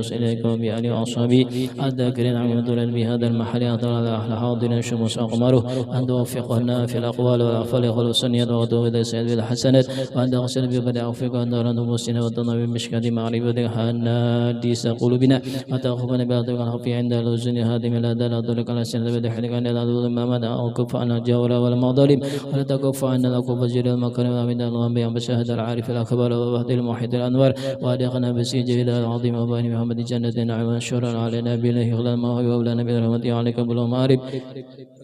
ilaika wa bi alihi wa ashabihi adzakirin 'amalan bi hadzal mahali atala ahla hadirin syumus aqmaruh an tuwaffiqna fil aqwal wal af'al wal sunniyat wa tawhid sayyid bil hasanat wa an taghfir bi bada afika an darana musina wa tanawi mishkati ma'rifati hanadis qulubina wa taghfir bi hadhihi al-hafi 'inda al-uzni hadim la dala dhalika al-sanad bi dhikran la dhalul mamad au kufa an al-jawra wal madalim wa la takufa an al-kubajir al-makarim wa min al-ghambi an bashahad al-arif al-akbar wa bahd al-muhit al-anwar wa adkhana bi sijil al-azim wa bani muhammad jannatin 'ala syurran 'alaina billahi khulal ma wa lana bi rahmati 'alaika bil ma'arib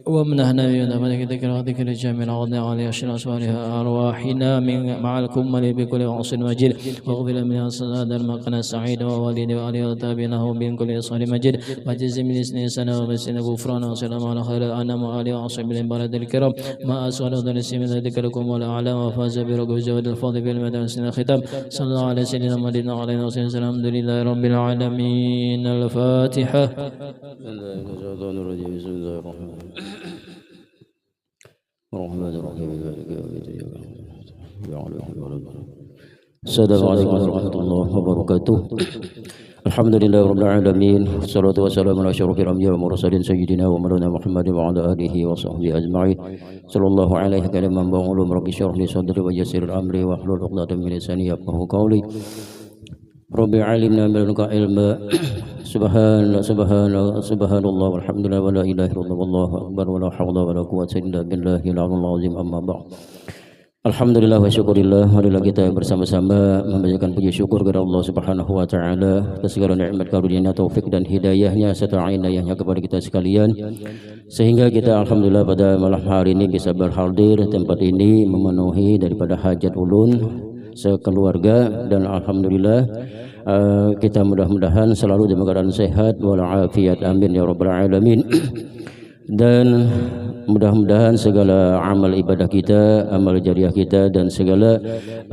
ومنحنا من أمانك ذكر وذكر الجامع العظيم على أشرف أسوارها أرواحنا من مع الكمل بكل عصر مجيد واغفر من هذا المكان السعيد ووالد وآله وتابعينه من كل صالح مجيد وجزي من سنين سنة وبسنة غفرانا وسلام على خير الأنام وآله وأصحاب البلد الكرام ما أسأل ذلك من ذكركم ولا أعلم وفاز بركوب زود الفضل في المدى سنة الختام صلى الله على سيدنا محمد وعلى آله وصحبه وسلم الحمد لله رب العالمين. الفاتحة. Assalamualaikum warahmatullahi wabarakatuh. Alhamdulillahirabbil alamin. Wassalatu wassalamu ala asyrofil anbiya'i wal mursalin sayyidina wa maulana Muhammadin wa ala alihi wa sahbihi ajma'in. Sallallahu alaihi kaliman ba'ulum rabbi syrah li sadri wa yassir amri wa hlul 'uqdatam min lisani yafqahu qawli. Rabbi 'allimna min ladunka ilma. Subhanallah walhamdulillah wa la ilaha illallah wallahu akbar wa la haula wa la quwwata illa billahil 'aliyyil 'azim. Amma ba'd. Alhamdulillah wa syukurillah, marilah kita bersama-sama membacakan puji syukur kepada Allah Subhanahu wa taala atas segala nikmat karunia, taufik dan hidayahnya serta inayahnya kepada kita sekalian, sehingga kita alhamdulillah pada malam hari ini bisa berhadir tempat ini memenuhi daripada hajat ulun sekeluarga, dan alhamdulillah kita mudah-mudahan selalu dalam keadaan sehat walafiat, amin ya rabbal alamin. Dan mudah-mudahan segala amal ibadah kita, amal jariah kita, dan segala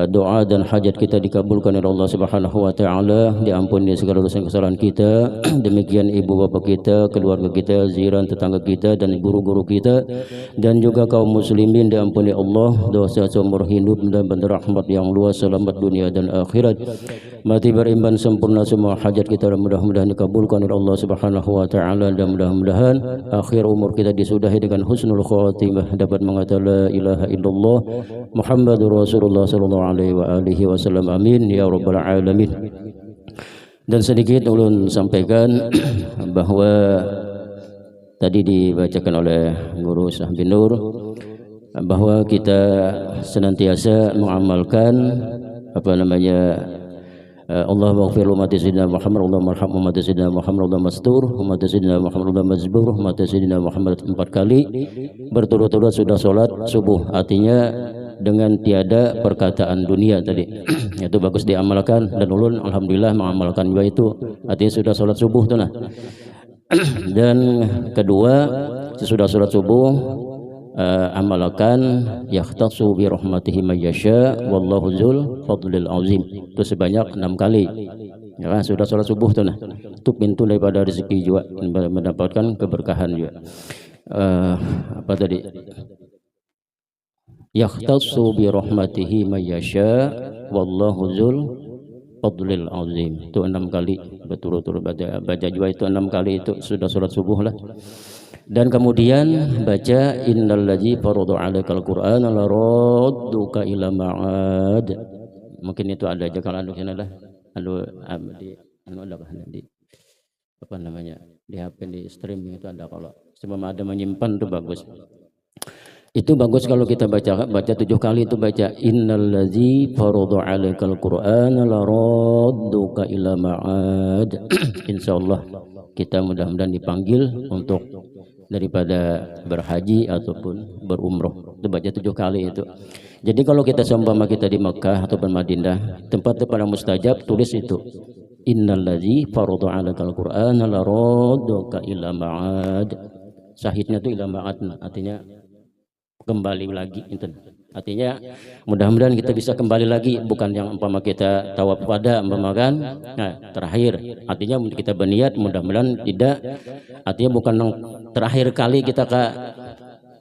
doa dan hajat kita dikabulkan oleh Allah Subhanahu wa taala, diampuni segala dosa kesalahan kita. Demikian ibu bapa kita, keluarga kita, jiran tetangga kita, dan guru-guru kita, dan juga kaum muslimin diampuni Allah dosa seumur hidup dan rahmat yang luas, selamat dunia dan akhirat. Mati beriman sempurna semua hajat kita, dan mudah-mudahan dikabulkan oleh Allah Subhanahu wa taala, dan mudah-mudahan akhir umur kita disudahi dengan husnul khatimah, dapat mengatakan la ilaha illallah Muhammadur Rasulullah sallallahu alaihi wa alihi wasallam, amin ya rabbal alamin. Dan sedikit ulun sampaikan bahwa tadi dibacakan oleh Guru Syah bin Nur bahwa kita senantiasa mengamalkan Allah maghfir ummati sayyidina Muhammad, Allah marham ummati sayyidina Muhammad, Allah mastur ummati sayyidina Muhammad, Allah mazbur ummati sayyidina Muhammad 4 kali berturut-turut sudah sholat subuh. Artinya dengan tiada perkataan dunia tadi. Itu bagus diamalkan, dan ulun alhamdulillah mengamalkan juga itu. Artinya sudah sholat subuh tuh nah. Dan kedua, sesudah sholat subuh amalkan yahtassu bi rahmatihi may yasha wallahu dzul fadlil azim. Itu sebanyak 6 kali. Ya kan, sudah sholat subuh tuh nah. Itu pintu daripada rezeki juga, mendapatkan keberkahan juga. Apa tadi? Yahtassu bi rahmatihi may yasha wallahu dzul fadlil azim. Itu 6 kali berturut-turut baca juga itu 6 kali, itu sudah sholat subuh lah. Dan kemudian baca innalladzi farada 'alaikal qur'ana la radduka ila ma'ad. Mungkin itu ada aja kalau anu sana lah. Di apa namanya? Di HP di streaming itu ada, kalau sebelum ada menyimpan itu bagus. Itu bagus kalau kita baca 7 kali, itu baca innallazi farada 'alaikal qur'ana laradduka ila ma'ad. Insyaallah kita mudah-mudahan dipanggil untuk daripada berhaji ataupun berumroh. Itu baca 7 kali itu. Jadi kalau kita seumpama kita di Mekah ataupun Madinah, tempat pada mustajab, tulis itu innallazi farada 'alaikal qur'ana laradduka ila ma'ad. Syahidnya itu ila ma'ad, artinya kembali lagi itu. Artinya mudah-mudahan kita bisa kembali lagi, bukan yang umpama kita tawaf pada umpama kan. Nah, terakhir artinya kita berniat mudah-mudahan tidak, artinya bukan yang terakhir kali kita ke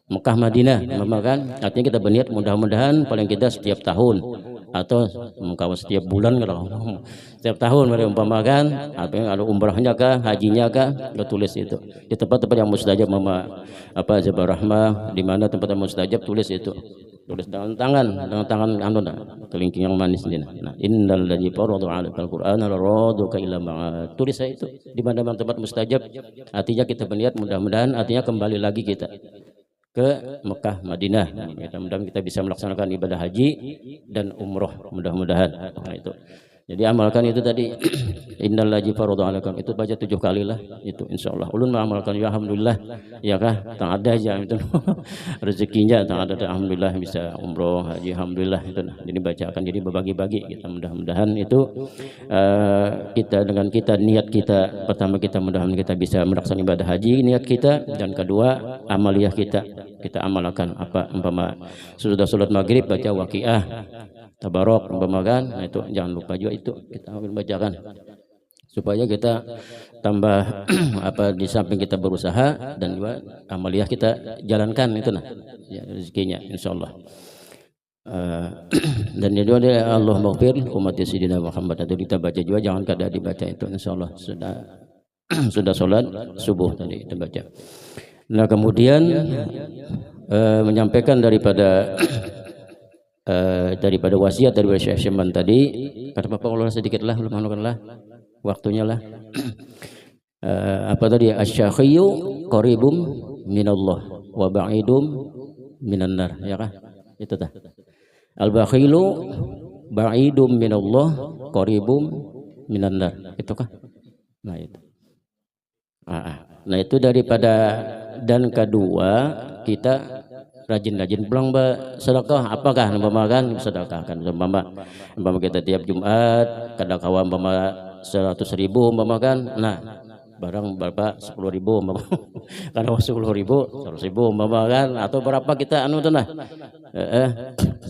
Mekah Madinah umpama kan. Artinya kita berniat mudah-mudahan paling kita setiap tahun atau kalau setiap bulan, kalau setiap tahun mereka umpamakan, kalau umrahnya kah, hajinya kah, lo tulis itu di tempat-tempat yang mustajab, mama apa Jabal Rahmah, di mana tempat yang mustajab, tulis itu, tulis dengan tangan anu kelingking yang manis ini. Nah, innal ladzi farada 'alaikal qur'ana laraduka ila ma'ad. Tulis saya itu di mana tempat mustajab, artinya kita berniat mudah-mudahan, artinya kembali lagi kita ke Mekah Madinah. Mudah-mudahan kita bisa melaksanakan ibadah haji dan umroh mudah-mudahan. Nah, itu. Jadi amalkan itu tadi innallazi farada 'alaikal, itu baca 7 kali lah itu insyaallah. Ulun mengamalkan ya alhamdulillah ya kah, tak ada aja itu rezekinya, tak ada, alhamdulillah bisa umroh haji alhamdulillah itu. Jadi bacakan, jadi berbagi-bagi kita, mudah-mudahan itu kita dengan kita niat kita pertama, kita mudah-mudahan kita bisa melaksanakan ibadah haji niat kita, dan kedua amaliyah kita amalkan apa umpama sudah salat maghrib baca Waqiah Tabarok umpama kan. Nah, itu jangan lupa juga itu kita bacakan supaya kita tambah apa, di samping kita berusaha dan juga amaliyah kita jalankan itu nah ya, rezekinya insyaallah. Dan itu ada Allah maghfir umat Sayyidina Muhammad, itu kita baca juga, jangan kada dibaca itu insyaallah. Sudah salat subuh tadi kita baca. Nah, kemudian menyampaikan daripada wasiat dari Syekh Syaman tadi, kata Bapak ulun sedikit lah, waktunya lah. Apa tadi? Asy-syakhiyu qaribum minallah wa ba'idum minan nar, ya kah? Itu tah. Al-bakhilu ba'idum minallah qaribum minan nar. Itu kah? Nah, itu. Nah, itu daripada, dan kedua kita rajin-rajin pulang sedekah. Apakah umpama kan sedekahkan umpama kita tiap Jumat kada kawan umpama 100.000 umpama kan. Nah, barang berapa 10.000 umpama kada 10.000 100.000 umpama kan, atau berapa kita anu tuh nah.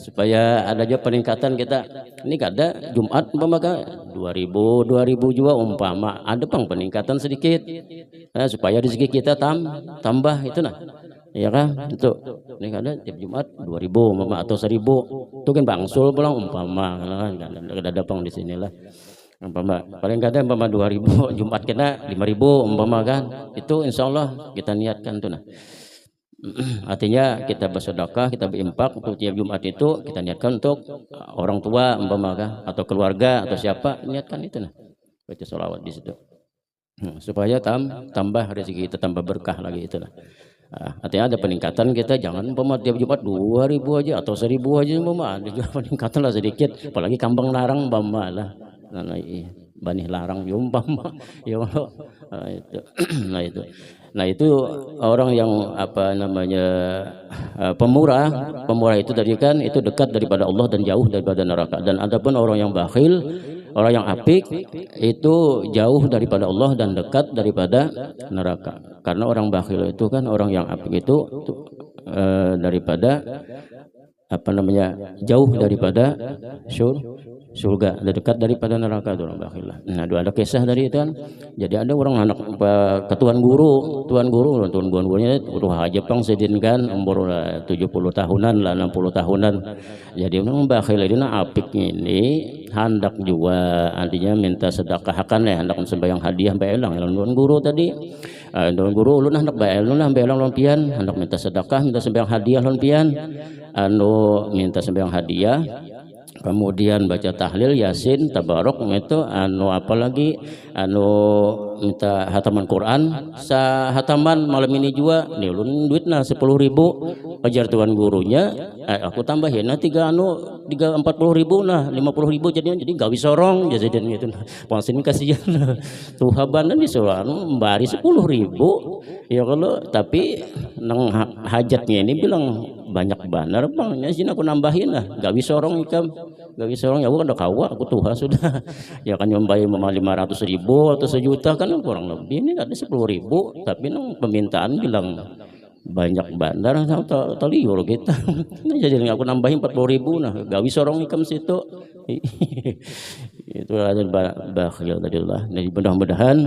Supaya ada aja peningkatan kita. Ini kada Jumat umpama kan 2.000 juga umpama ada peningkatan sedikit. Supaya rezeki kita tambah itu nah. Ya kan, itu ini kada tiap Jumat 2.000 umpama atau 1.000 itu kan bangsul pulang umpama kan, ada pang di sinilah umpama paling kada umpama 2.000 Jumat kena 5.000 umpama kan, itu insyaallah kita niatkan tuh nah. Artinya kita bersedekah, kita berinfak untuk tiap Jumat itu kita niatkan untuk orang tua umpama kan, atau keluarga atau siapa, niatkan itu nah, baca sholawat di situ supaya tambah rezeki kita, tambah berkah lagi itu nah. Artinya ada peningkatan kita, jangan umpama tiap Jumat 2.000 aja atau 1.000 aja umpama, ada juga peningkatan lah sedikit, apalagi kambang larang umpama lah. Banih larang umpama ya. Nah itu orang yang apa namanya pemurah itu tadi kan, itu dekat daripada Allah dan jauh daripada neraka. Dan adapun orang yang bakhil, orang yang apik itu jauh daripada Allah dan dekat daripada neraka. Karena orang bakhil itu kan, orang yang apik itu daripada apa namanya, jauh daripada surga, dekat daripada neraka itu orang bakhil. Nah, ada kisah dari itu kan. Jadi ada orang anak ke tuan gurunya guru haji pang sedin kan, umur 70 tahunan lah, 60 tahunan. Jadi orang bakhil itu apik ini hendak juga, artinya minta sedekahkan ya, hendak sembahyang hadiah baelang tuan guru tadi. Tuan guru ulun hendak baelang lompian, hendak minta sedekah, minta sembahyang hadiah lompian, minta sembahyang hadiah kemudian baca tahlil, yasin, tabarok itu anu apalagi anu minta hataman Quran. Sa hataman malam ini juga nih ulun duitna 10.000 ajar tuan gurunya, aku tambahin nah 40.000 nah 50.000 jadinya, jadi gawi sorong jadi gitu. Pangsin kasihan tuhabanan disuruh anu mbari 10.000 ya kalau, tapi nang hajatnya ini bilang banyak benar bang, ya sini aku nambahin lah gawi sorong ikam, gawi sorong ya aku kan kawa aku tuha sudah ya kan nyombai 500.000 atau 1 juta kan kurang lebih, ini ada 10.000 tapi nang permintaan bilang banyak bandar atau liur kita. Jadi aku nambahin 40.000 nah gawi sorong ikam situ. Itu adalah bakhil tadi lah. Jadi mudah-mudahan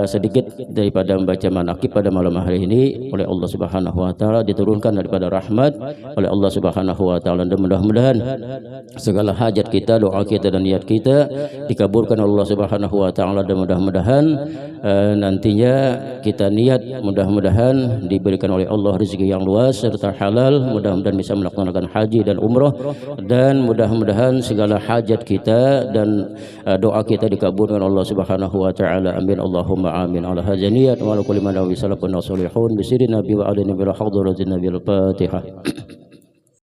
sedikit daripada membaca manaqib pada malam hari ini oleh Allah Subhanahu wa taala diturunkan daripada rahmat oleh Allah Subhanahu wa taala, dan mudah-mudahan segala hajat kita, doa kita dan niat kita dikabulkan Allah Subhanahu wa taala, dan mudah-mudahan nantinya kita niat mudah-mudahan diberikan oleh Allah rezeki yang luas serta halal, mudah-mudahan bisa melaksanakan haji dan umrah, dan mudah-mudahan segala hajat kita dan doa kita dikabulkan Allah Subhanahu wa taala. Amin Allahumma amin. Ala hajaniyat wa ala kulli man wa salafun nasolihun bisiri nabi wa alina bil hadratin nabil Fatihah.